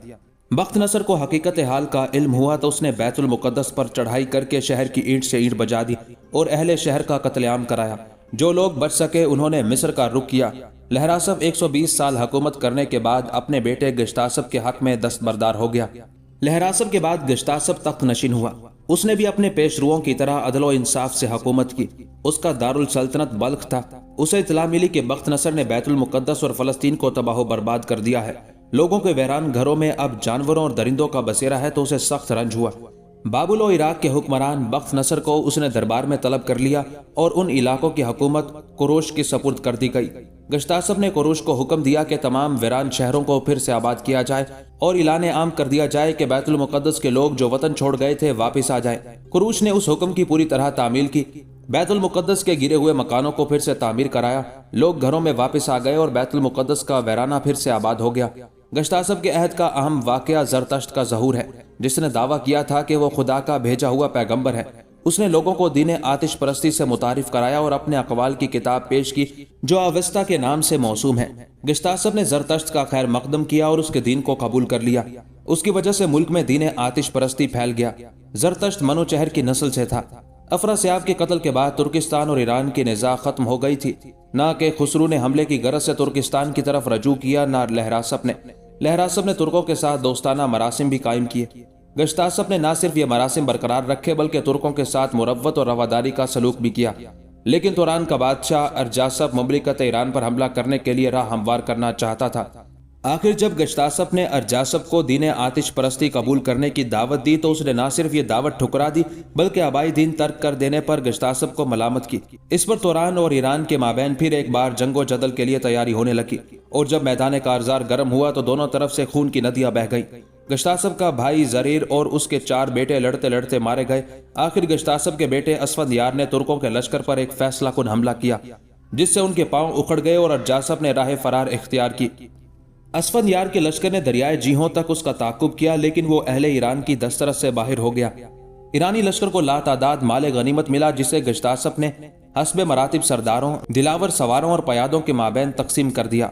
بخت نصر کو حقیقت حال کا علم ہوا تو اس نے بیت المقدس پر چڑھائی کر کے شہر کی اینٹ سے اینٹ بجا دی اور اہل شہر کا قتل عام کرایا۔ جو لوگ بچ سکے انہوں نے مصر کا رخ کیا۔ لہراسب 120 سال حکومت کرنے کے بعد اپنے بیٹے گشتاسب کے حق میں دستبردار ہو گیا۔ لہراسب کے بعد گشتاسب تخت نشین ہوا۔ اس نے بھی اپنے پیشروؤں کی طرح عدل و انصاف سے حکومت کی۔ اس کا دارالسلطنت بلخ تھا۔ اسے اطلاع ملی کہ بخت نصر نے بیت المقدس اور فلسطین کو تباہ و برباد کر دیا ہے۔ لوگوں کے ویران گھروں میں اب جانوروں اور درندوں کا بسیرا ہے تو اسے سخت رنج ہوا۔ بابل و عراق کے حکمران بخت نصر کو اس نے دربار میں طلب کر لیا اور ان علاقوں کی حکومت قروش کی سپرد کر دی گئی۔ گشتاسب نے قروش کو حکم دیا کہ تمام ویران شہروں کو پھر سے آباد کیا جائے اور اعلان عام کر دیا جائے کہ بیت المقدس کے لوگ جو وطن چھوڑ گئے تھے واپس آ جائیں۔ قروش نے اس حکم کی پوری طرح تعمیل کی۔ بیت المقدس کے گرے ہوئے مکانوں کو پھر سے تعمیر کرایا، لوگ گھروں میں واپس آ گئے اور بیت المقدس کا ویرانہ پھر سے آباد ہو گیا۔ گشتاسب کے عہد کا اہم واقعہ زرتشت کا ظہور ہے، جس نے دعویٰ کیا تھا کہ وہ خدا کا بھیجا ہوا پیغمبر ہے۔ اس نے لوگوں کو دین آتش پرستی سے متعارف کرایا اور اپنے اقوال کی کتاب پیش کی جو اوستا کے نام سے موسوم ہے۔ گشتاسب نے زرتشت کا خیر مقدم کیا اور اس کے دین کو قبول کر لیا۔ اس کی وجہ سے ملک میں دین آتش پرستی پھیل گیا۔ زرتشت منوچہر کی نسل سے تھا۔ افراسیاب کے قتل کے بعد ترکستان اور ایران کی نزاع ختم ہو گئی تھی۔ نہ کہ خسرو نے حملے کی غرض سے ترکستان کی طرف رجوع کیا، نہ لہراسپ نے ترکوں کے ساتھ دوستانہ مراسم بھی قائم کیے۔ گشتاسب نے نہ صرف یہ مراسم برقرار رکھے بلکہ ترکوں کے ساتھ مروت اور رواداری کا سلوک بھی کیا۔ لیکن توران کا بادشاہ ارجاسب مملکت ایران پر حملہ کرنے کے لیے راہ ہموار کرنا چاہتا تھا۔ آخر جب گشتاسب نے ارجاسب کو دین آتش پرستی قبول کرنے کی دعوت دی تو اس نے نہ صرف یہ دعوت ٹھکرا دی بلکہ آبائی دین ترک کر دینے پر گشتاسب کو ملامت کی۔ اس پر توران اور ایران کے مابین پھر ایک بار جنگ و جدل کے لیے تیاری ہونے لگی، اور جب میدان کارزار گرم ہوا تو دونوں طرف سے خون کی ندیاں بہہ گئیں۔ گشتاسب کا بھائی زریر اور اس کے 4 بیٹے لڑتے لڑتے مارے گئے۔ آخر گشتاسب کے بیٹے اسفندیار نے ترکوں کے لشکر پر ایک فیصلہ کن حملہ کیا جس سے ان کے پاؤں اکھڑ گئے اور ارجاسب نے راہ فرار اختیار کی۔ اسفندیار کے لشکر نے دریائے جیہوں تک اس کا تعاقب کیا، لیکن وہ اہل ایران کی دسترس سے باہر ہو گیا۔ ایرانی لشکر کو لاتعداد مال غنیمت ملا جسے گشتاسب نے حسب مراتب سرداروں، دلاور سواروں اور پیادوں کے مابین تقسیم کر دیا۔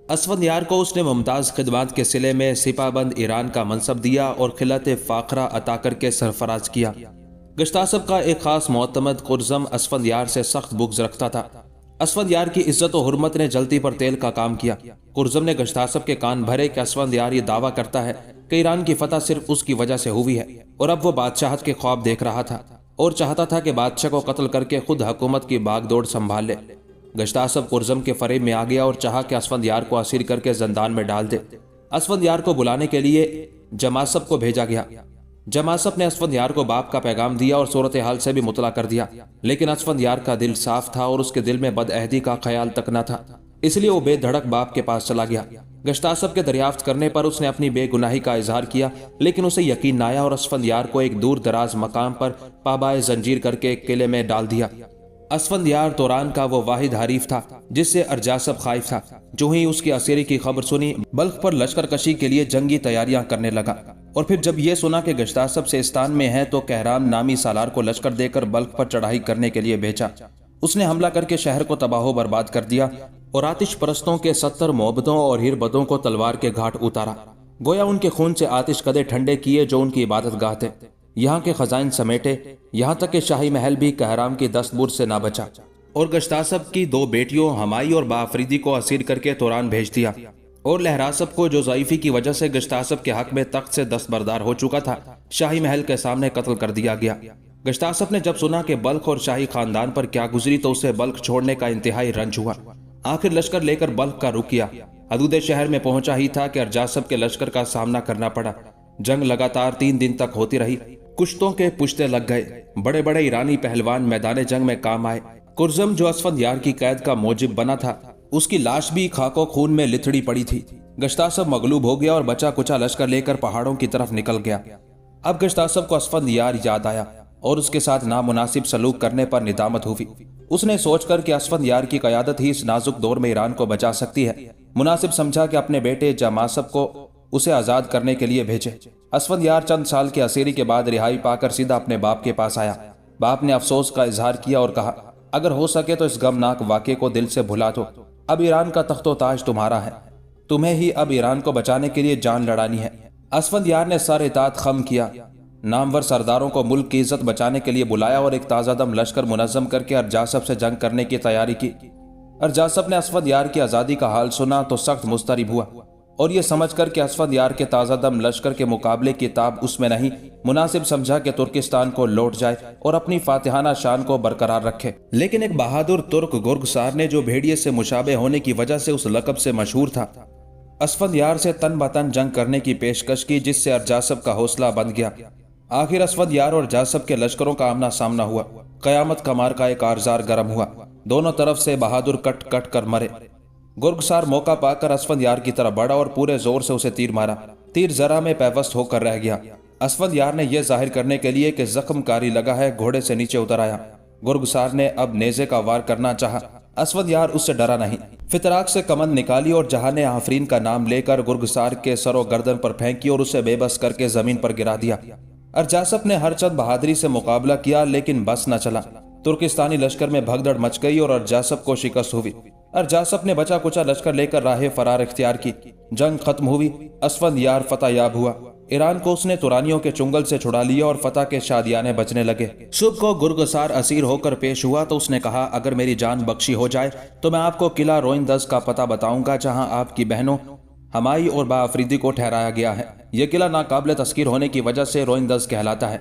اسفندیار کو اس نے ممتاز خدمات کے صلے میں سپاہ بند ایران کا منصب دیا اور خلعت فاخرہ عطا کر کے سرفراز کیا۔ گشتاسب کا ایک خاص معتمد قرزم اسفندیار سے سخت بغض رکھتا تھا۔ اسفندیار کی عزت و حرمت نے جلتی پر تیل کا کام کیا۔ قرزم نے گشتاسب کے کان بھرے کہ اسفندیار یہ دعویٰ کرتا ہے کہ ایران کی فتح صرف اس کی وجہ سے ہوئی ہے، اور اب وہ بادشاہت کے خواب دیکھ رہا تھا اور چاہتا تھا کہ بادشاہ کو قتل کر کے خود حکومت کی باغ دوڑ سنبھال لے۔ گشتاسب قرزم کے فریب میں آ گیا اور چاہا کہ اسفندیار کو اسیر کر کے زندان میں ڈال دے۔ اسفندیار کو بلانے کے لیے جماسب کو بھیجا گیا۔ جماسب نے اسفندیار کو باپ کا پیغام دیا اور صورتحال سے بھی مطلع کر دیا، لیکن اسفندیار کا دل صاف تھا اور اس کے دل میں بدعہدی کا خیال تک نہ تھا، اس لیے وہ بے دھڑک باپ کے پاس چلا گیا۔ گشتاسب کے دریافت کرنے پر اس نے اپنی بے گناہی کا اظہار کیا، لیکن اسے یقین نہ آیا اور اسفندیار کو ایک دور دراز مقام پر پابائے زنجیر کر کے ایک قلعے میں ڈال دیا۔ اسفندیار توران کا وہ واحد حریف تھا جس سے ارجاسب خائف تھا۔ جو ہی اس کی اسیری کی خبر سنی، بلخ پر لشکر کشی کے لیے جنگی تیاریاں کرنے لگا، اور پھر جب یہ سنا کہ گشتاسب سیستان میں ہے تو کہرام نامی سالار کو لشکر دے کر بلخ پر چڑھائی کرنے کے لیے بھیجا۔ اس نے حملہ کر کے شہر کو تباہ و برباد کر دیا اور آتش پرستوں کے 70 معبدوں اور ہیربدوں کو تلوار کے گھاٹ اتارا، گویا ان کے خون سے آتش کدے ٹھنڈے کیے جو ان کی عبادت گاہ تھے۔ یہاں کے خزائن سمیٹے، یہاں تک کہ شاہی محل بھی کہرام کی دستبور سے نہ بچا، اور گشتاسب کی 2 بیٹیوں ہمائی اور بافریدی کو اسیر کر کے توران بھیج دیا، اور لہراسب کو جو ضعیفی کی وجہ سے گشتاسب کے حق میں تخت سے دستبردار ہو چکا تھا، شاہی محل کے سامنے قتل کر دیا گیا۔ گشتاسب نے جب سنا کہ بلخ اور شاہی خاندان پر کیا گزری تو اسے بلخ چھوڑنے کا انتہائی رنج ہوا۔ آخر لشکر لے کر بلخ کا رخ کیا۔ حدود شہر میں پہنچا ہی تھا کہ ارجاسب کے لشکر کا سامنا کرنا پڑا۔ جنگ لگاتار 3 دن تک ہوتی رہی۔ کشتوں کے پشتے لگ گئے، بڑے بڑے ایرانی پہلوان میدان جنگ میں کام آئے۔ قرزم جو اسفندیار کی قید کا موجب بنا تھا، اس کی لاش بھی خاک و خون میں لتڑی پڑی تھی۔ گشتاسب مغلوب ہو گیا اور بچا کچا لشکر لے کر پہاڑوں کی طرف نکل گیا۔ اب گشتاسب کو اسفندیار یاد آیا اور اس کے ساتھ نامناسب سلوک کرنے پر ندامت ہوئی۔ اس نے سوچ کر کہ اسفندیار کی قیادت ہی اس نازک دور میں ایران کو بچا سکتی ہے، مناسب سمجھا کہ اپنے بیٹے جماسب کو اسے آزاد کرنے کے لیے بھیجے۔ اسفندیار چند سال کی اسیری کے بعد رہائی پا کر سیدھا اپنے باپ کے پاس آیا۔ باپ نے افسوس کا اظہار کیا اور کہا، اگر ہو سکے تو اس غمناک واقعے کو دل سے بھلا دو۔ اب ایران کا تخت و تاج تمہارا ہے، تمہیں ہی اب ایران کو بچانے کے لیے جان لڑانی ہے۔ اسفندیار نے سر اطاعت خم کیا، نامور سرداروں کو ملک کی عزت بچانے کے لیے بلایا اور ایک تازہ دم لشکر منظم کر کے ارجاسب سے جنگ کرنے کی تیاری کی۔ ارجاسب نے اسفندیار کی آزادی کا حال سنا تو سخت مضطرب ہوا، اور یہ سمجھ کر کہ اسفندیار کے تازہ دم لشکر کے مقابلے کی تاب اس میں نہیں، مناسب سمجھا کہ ترکستان کو لوٹ جائے اور اپنی فاتحانہ شان کو برقرار رکھے۔ لیکن ایک بہادر ترک گرگسار نے، جو بھیڑیے سے مشابہ ہونے کی وجہ سے اس لقب سے مشہور تھا، اسفندیار سے تن بتن جنگ کرنے کی پیشکش کی، جس سے ارجاسب کا حوصلہ بند گیا۔ آخر اسفندیار اور ارجاسب کے لشکروں کا آمنا سامنا ہوا۔ قیامت کا مارکا ایک کارزار گرم ہوا، دونوں طرف سے بہادر کٹ کٹ کر مرے۔ گرگسار موقع پا کر اسفندیار کی طرف بڑھا اور پورے زور سے اسے تیر مارا۔ تیر ذرا میں پیوست ہو کر رہ گیا۔ اسفندیار نے یہ ظاہر کرنے کے لیے کہ زخم کاری لگا ہے، گھوڑے سے نیچے اتر آیا۔ گرگسار نے اب نیزے کا وار کرنا چاہا۔ اسفندیار اس سے ڈرا نہیں، فتراک سے کمند نکالی اور جہان آفرین کا نام لے کر گرگسار کے سر و گردن پر پھینکی اور اسے بے بس کر کے زمین پر گرا دیا۔ ارجاسپ نے ہر چند بہادری سے مقابلہ کیا لیکن بس نہ چلا۔ ترکستانی لشکر میں بھگدڑ مچ گئی اور ارجاسپ کو شکست ہوئی۔ ارجاسپ نے بچا کچا لشکر لے کر راہ فرار اختیار کی۔ جنگ ختم ہوئی، اسفندیار فتح یاب ہوا۔ ایران کو اس نے تورانیوں کے چنگل سے چھڑا لیا اور فتح کے شادیانے بجنے لگے۔ صبح کو گرگسار اسیر ہو کر پیش ہوا تو اس نے کہا، اگر میری جان بخشی ہو جائے تو میں آپ کو قلعہ روئندز کا پتہ بتاؤں گا جہاں آپ کی بہنوں ہمائی اور با آفریدی کو ٹھہرایا گیا ہے۔ یہ قلعہ ناقابل تذکیر ہونے کی وجہ سے روئندز کہلاتا ہے۔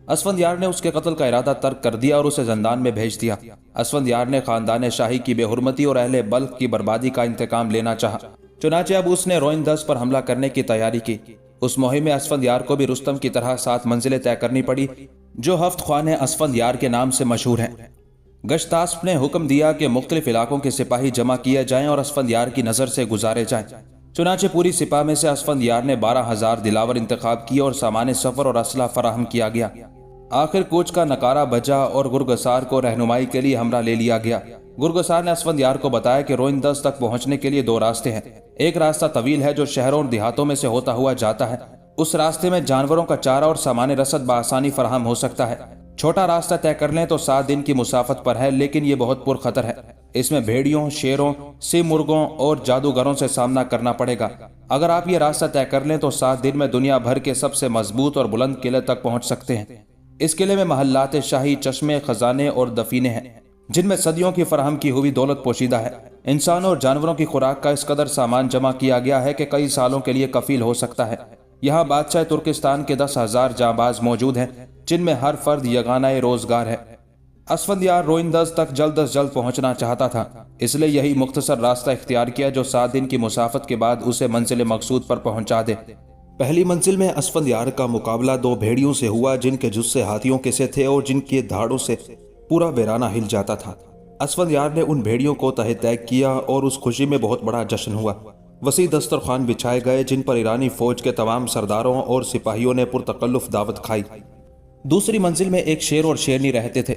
اسفندیار نے اس کے قتل کا ارادہ ترک کر دیا اور اسے زندان میں بھیج دیا۔ اسفندیار نے خاندان شاہی کی بے حرمتی اور اہل بلخ کی بربادی کا انتقام لینا چاہا، چنانچہ اب اس نے روئندز پر حملہ کرنے کی تیاری کی۔ اس مہم میں اسفندیار کو بھی رستم کی طرح 7 منزلیں طے کرنی پڑی جو 7 خوان اسفندیار کے نام سے مشہور ہیں۔ گشتاسپ نے حکم دیا کہ مختلف علاقوں کے سپاہی جمع کیے جائیں اور اسفندیار کی نظر سے گزارے جائیں۔ چنانچہ پوری سپاہ میں سے اسفندیار نے 12,000 دلاور انتخاب کیے اور سامان سفر اور اسلحہ فراہم کیا گیا۔ آخر کوچ کا نکارہ بجا اور گرگسار کو رہنمائی کے لیے ہمراہ لے لیا گیا۔ گرگسار نے اسفندیار کو بتایا کہ روئندز تک پہنچنے کے لیے 2 راستے ہیں۔ ایک راستہ طویل ہے جو شہروں اور دیہاتوں میں سے ہوتا ہوا جاتا ہے۔ اس راستے میں جانوروں کا چارہ اور سامان رسد بآسانی فراہم ہو سکتا ہے۔ چھوٹا راستہ طے کر لیں تو 7 دن کی مسافت پر ہے، لیکن یہ بہت پرخطر ہے۔ اس میں بھیڑیوں، شیروں، سیم مرغوں اور جادوگروں سے سامنا کرنا پڑے گا۔ اگر آپ یہ راستہ طے کر لیں تو 7 دن میں دنیا بھر کے سب سے مضبوط اور بلند قلعے تک پہنچ سکتے ہیں۔ اس قلعے میں محلات شاہی، چشمے، خزانے اور دفینے ہیں جن میں صدیوں کی فراہم کی ہوئی دولت پوشیدہ ہے۔ انسانوں اور جانوروں کی خوراک کا اس قدر سامان جمع کیا گیا ہے کہ کئی سالوں کے لیے کفیل ہو سکتا ہے۔ یہاں بادشاہ ترکستان کے 10,000 جانباز موجود ہیں جن میں ہر فرد یگانہ روزگار ہے۔ اسفندیار روئندز تک جلد از جلد پہنچنا چاہتا تھا، اس لیے یہی مختصر راستہ اختیار کیا جو 7 دن کی مسافت کے بعد اسے منزل مقصود پر پہنچا دے۔ پہلی منزل میں اسفندیار کا مقابلہ 2 بھیڑیوں سے ہوا جن کے جسے ہاتھیوں کے سے تھے اور جن کے دھاڑوں سے پورا ویرانہ ہل جاتا تھا۔ اسفندیار نے ان بھیڑیوں کو تہہ طیق کیا اور اس خوشی میں بہت بڑا جشن ہوا۔ وسیع دسترخوان بچھائے گئے جن پر ایرانی فوج کے تمام سرداروں اور سپاہیوں نے پرتکلف دعوت کھائی۔ دوسری منزل میں ایک شیر اور شیرنی رہتے تھے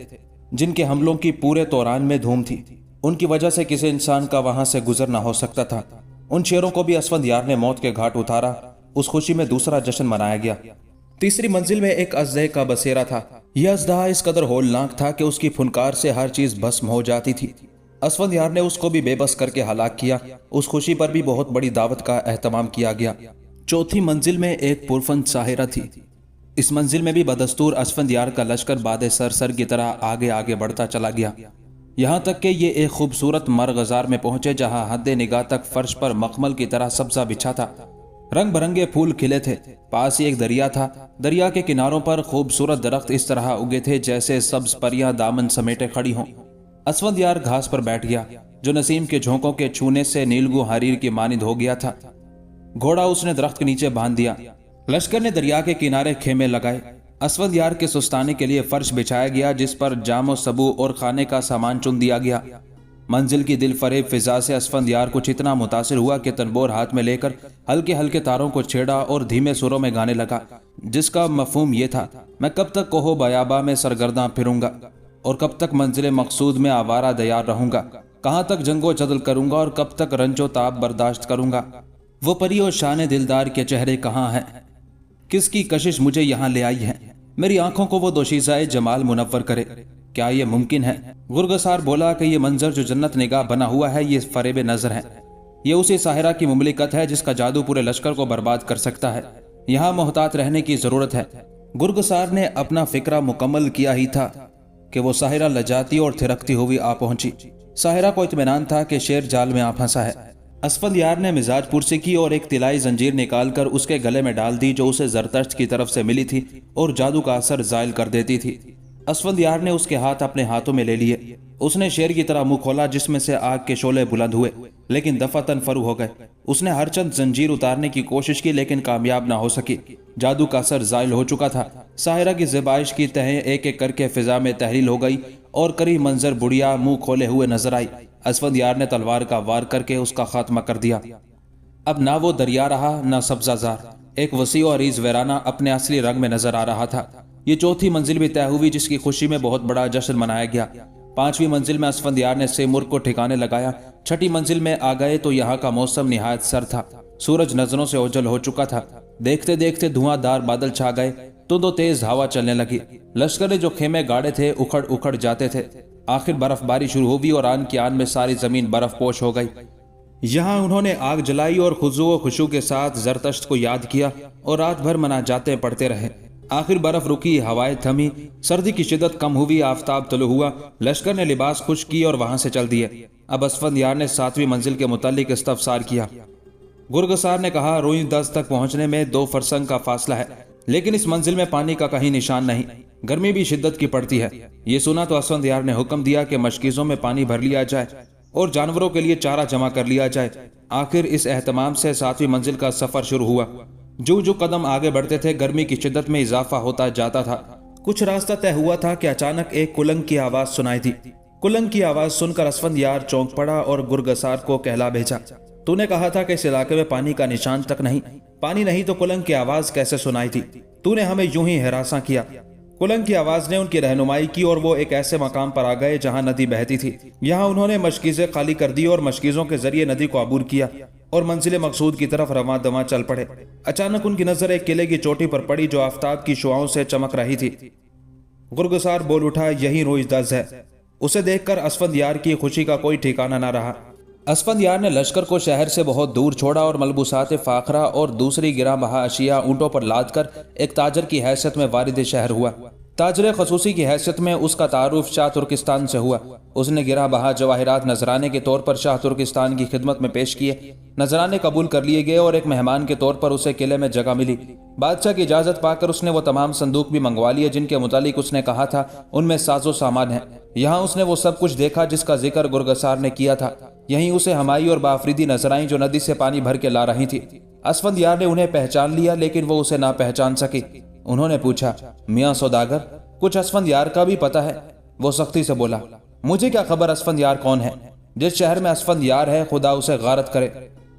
جن کے حملوں کی پورے توران میں دھوم تھی۔ ان کی وجہ سے کسی انسان کا وہاں سے گزر نہ ہو سکتا تھا۔ ان شیروں کو بھی اسفندیار نے موت کے گھاٹ اتارا۔ اس خوشی میں دوسرا جشن منایا گیا۔ تیسری منزل میں ایک اژدہے کا بسیرا تھا۔ یہ اژدہا اس قدر ہولناک تھا کہ اس کی پھنکار سے ہر چیز بھسم ہو جاتی تھی۔ اسفندیار نے اس کو بھی بے بس کر کے ہلاک کیا۔ اس خوشی پر بھی بہت بڑی دعوت کا اہتمام کیا گیا۔ چوتھی منزل میں ایک پرفن ساحرہ تھی۔ اس منزل میں بھی بدستور اسفندیار کا لشکر باد سر کی طرح آگے آگے بڑھتا چلا گیا، یہاں تک کہ یہ ایک خوبصورت مرغزار میں پہنچے جہاں حد نگاہ تک فرش پر مخمل کی طرح سبزہ بچھا تھا۔ رنگ برنگے پھول کھلے تھے۔ پاس ہی ایک دریا تھا۔ دریا کے کناروں پر خوبصورت درخت اس طرح اگے تھے جیسے سبز پریاں دامن سمیٹے کھڑی ہوں۔ اسفندیار گھاس پر بیٹھ گیا جو نسیم کے جھونکوں کے چھونے سے نیلگو حریر کی مانند ہو گیا تھا۔ گھوڑا اس نے درخت کے نیچے باندھ دیا۔ لشکر نے دریا کے کنارے خیمے لگائے۔ اسفندیار کے سستانے کے لیے فرش بچھایا گیا جس پر جام و سبو اور کھانے کا سامان چن دیا گیا۔ منزل کی دل فریب فضا سے اسفندیار کچھ اتنا متاثر ہوا کہ تنبور ہاتھ میں لے کر ہلکے ہلکے تاروں کو چھیڑا اور دھیمے سروں میں گانے لگا، جس کا مفہوم یہ تھا: میں کب تک کوہ بیاباں میں سرگرداں پھروں گا اور کب تک منزل مقصود میں آوارہ دیار رہوں گا، کہاں تک جنگ و جدل کروں گا اور کب تک رنج و تاب برداشت کروں گا۔ وہ پری اور شان دلدار کے چہرے کہاں ہیں؟ کس کی کشش مجھے یہاں لے آئی ہے؟ میری آنکھوں کو وہ دوشیزہ جمال منور کرے، کیا یہ ممکن ہے؟ گرگسار بولا کہ یہ منظر جو جنت نگاہ بنا ہوا ہے یہ فریب نظر ہے۔ یہ اسی ساحرہ کی مملکت ہے جس کا جادو پورے لشکر کو برباد کر سکتا ہے۔ یہاں محتاط رہنے کی ضرورت ہے۔ گرگسار نے اپنا فکرہ مکمل کیا ہی تھا کہ وہ ساحرہ لجاتی اور تھرکتی ہوئی آ پہنچی۔ ساحرہ کو اطمینان تھا کہ شیر جال میں آ پھنسا ہے۔ اسفندیار نے مزاج پرسی کی اور ایک طلائی زنجیر نکال کر اس کے گلے میں ڈال دی جو اسے زرتشت کی طرف سے ملی تھی اور جادو کا اثر زائل کر دیتی تھی۔ اسفندیار نے اس کے ہاتھ اپنے ہاتھوں میں لے لیے۔ اس نے شیر کی طرح منہ کھولا جس میں سے آگ کے شعلے بلند ہوئے، لیکن دفعتاً فرو ہو گئے۔ اس نے ہر چند زنجیر اتارنے کی کوشش کی لیکن کامیاب نہ ہو سکی۔ جادو کا اثر زائل ہو چکا تھا۔ ساحرہ کی زیبائش کی تہیں ایک ایک کر کے فضا میں تحلیل ہو گئی اور کری منظر بڑھیا منہ کھولے ہوئے نظر آئی۔ اسفندیار نے تلوار کا وار کر کے اس کا خاتمہ کر دیا۔ اب نہ وہ دریا رہا نہ سبزہ زار، ایک وسیع و عریض ویرانہ اپنے اصلی رنگ میں نظر آ رہا تھا۔ یہ چوتھی منزل بھی طے ہوئی جس کی خوشی میں بہت بڑا جشن منایا گیا۔ پانچویں منزل میں اسفندیار نے سیمرغ کو ٹھکانے لگایا۔ چھٹی منزل میں آ گئے تو یہاں کا موسم نہایت سرد تھا، سورج نظروں سے اوجھل ہو چکا تھا۔ دیکھتے دیکھتے دھواں دار بادل چھا گئے، تند و تیز ہوا چلنے لگی۔ لشکر نے جو خیمے گاڑے تھے اکھڑ اکھڑ جاتے تھے۔ آخر برف باری شروع ہوئی اور آن کی آن میں ساری زمین برف پوش ہو گئی۔ یہاں انہوں نے آگ جلائی اور خضوع و خشوع کے ساتھ زرتشت کو یاد کیا اور رات بھر مناجاتیں پڑھتے رہے۔ آخر برف رکی، ہوائیں تھمی، سردی کی شدت کم ہوئی، آفتاب طلوع ہوا۔ لشکر نے لباس خشک کیے اور وہاں سے چل دیے۔ اب اسفندیار نے 7ویں منزل کے متعلق استفسار کیا۔ گرگسار نے کہا، روئیں دز تک پہنچنے میں 2 فرسنگ کا فاصلہ ہے، لیکن اس منزل میں پانی کا کہیں نشان نہیں، گرمی بھی شدت کی پڑتی ہے۔ یہ سنا تو اسفندیار نے حکم دیا کہ مشکیزوں میں پانی بھر لیا جائے اور جانوروں کے لیے چارہ جمع کر لیا جائے۔ آخر اس اہتمام سے 7ویں منزل کا سفر شروع ہوا۔ جو قدم آگے بڑھتے تھے گرمی کی شدت میں اضافہ ہوتا جاتا تھا۔ کچھ راستہ طے ہوا تھا کہ اچانک ایک کلنگ کی آواز سنائی دی۔ کلنگ کی آواز سن کر اسفندیار چونک پڑا اور گرگسار کو کہلا بھیجا، تو نے کہا تھا کہ اس علاقے میں پانی کا نشان تک نہیں، پانی نہیں تو کلنگ کی آواز کیسے سنائی تھی؟ تو نے ہمیں یوں ہی ہراساں کیا۔ کلنگ کی آواز نے ان کی رہنمائی کی اور وہ ایک ایسے مقام پر آ گئے جہاں ندی بہتی تھی۔ یہاں انہوں نے مشکیزیں خالی کر دی اور مشکیزوں کے ذریعے ندی کو عبور کیا اور منزل مقصود کی طرف رواں دواں چل پڑے۔ اچانک ان کی نظر ایک قلعے کی چوٹی پر پڑی جو آفتاب کی شعاؤں سے چمک رہی تھی۔ گرگسار بول اٹھا، یہی روئیں دز ہے۔ اسے دیکھ کر اسفندیار کی خوشی کا کوئی ٹھکانہ نہ رہا۔ اسفندیار نے لشکر کو شہر سے بہت دور چھوڑا اور ملبوسات فاخرہ اور دوسری گراں بہا اشیاء اونٹوں پر لاد کر ایک تاجر کی حیثیت میں وارد شہر ہوا۔ تاجر خصوصی کی حیثیت میں اس کا تعارف شاہ ترکستان سے ہوا۔ اس نے گراں بہا جواہرات نذرانے کے طور پر شاہ ترکستان کی خدمت میں پیش کیے۔ نذرانے قبول کر لیے گئے اور ایک مہمان کے طور پر اسے قلعے میں جگہ ملی۔ بادشاہ کی اجازت پا کر اس نے وہ تمام صندوق بھی منگوا لیے جن کے متعلق اس نے کہا تھا ان میں ساز و سامان ہے۔ یہاں اس نے وہ سب کچھ دیکھا جس کا ذکر گرگسار نے کیا تھا۔ یہیں اسے ہمائی اور بافریدی نظر آئیں جو ندی سے پانی بھر کے لا رہی تھی۔ اسفندیار نے انہیں پہچان لیا لیکن وہ اسے نہ پہچان سکی۔ انہوں نے پوچھا، میاں سوداگر، کچھ اسفندیار کا بھی پتہ ہے؟ وہ سختی سے بولا، مجھے کیا خبر اسفندیار کون ہے؟ جس شہر میں اسفندیار ہے خدا اسے غارت کرے۔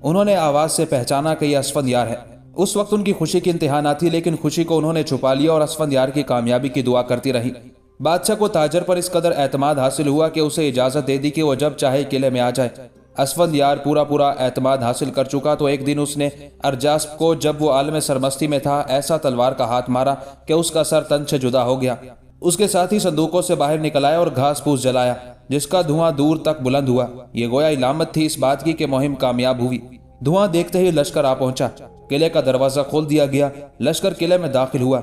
انہوں نے آواز سے پہچانا کہ یہ اسفندیار ہے۔ اس وقت ان کی خوشی کی انتہا نہ تھی لیکن خوشی کو انہوں نے چھپا لیا اور اسفندیار کی کامیابی کی دعا کرتی رہی۔ بادشاہ کو تاجر پر اس قدر اعتماد حاصل ہوا کہ اسے اجازت دے دی کہ وہ جب چاہے قلعے میں آ جائے۔ اسفندیار پورا اعتماد حاصل کر چکا تو ایک دن اس نے ارجاسپ کو جب وہ عالم سرمستی میں تھا ایسا تلوار کا ہاتھ مارا کہ اس کا سر تن سے جدا ہو گیا۔ اس کے ساتھ ہی صندوقوں سے باہر نکل آیا اور گھاس پھوس جلایا جس کا دھواں دور تک بلند ہوا۔ یہ گویا علامت تھی اس بات کی کہ مہم کامیاب ہوئی۔ دھواں دیکھتے ہی لشکر آ پہنچا۔ قلعے کا دروازہ کھول دیا گیا۔ لشکر قلعے میں داخل ہوا۔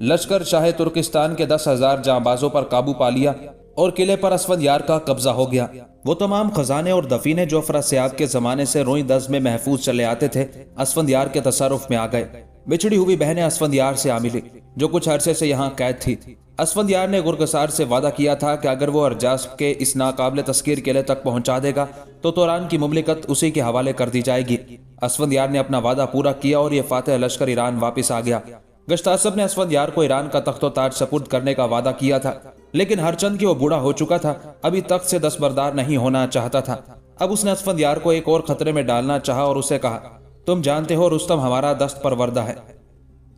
لشکر شاہ ترکستان کے 10,000 جانبازوں پر قابو پا لیا اور قلعے پر اسفندیار کا قبضہ ہو گیا۔ وہ تمام خزانے اور دفینے جو افراسیاب کے زمانے سے روئیں دز میں محفوظ چلے آتے تھے اسفندیار کے تصرف میں آ گئے۔ بچھڑی ہوئی بہنیں اسفندیار سے آ ملی جو کچھ عرصے سے یہاں قید تھی۔ اسفندیار نے گرگسار سے وعدہ کیا تھا کہ اگر وہ ارجاسپ کے اس ناقابل تذکیر قلعے تک پہنچا دے گا تو توران کی مملکت اسی کے حوالے کر دی جائے گی۔ اسفندیار نے اپنا وعدہ پورا کیا اور یہ فاتح لشکر ایران واپس آ گیا۔ گشتاسپ نے اسفندیار کو ایران کا تخت و تاج سپرد کرنے کا وعدہ کیا تھا لیکن ہرچند کہ وہ بوڑھا ہو چکا تھا ابھی تخت سے دستبردار نہیں ہونا چاہتا تھا۔ اب اس نے اسفندیار کو ایک اور خطرے میں ڈالنا چاہا اور اسے کہا، تم جانتے ہو رستم ہمارا دست پروردہ ہے،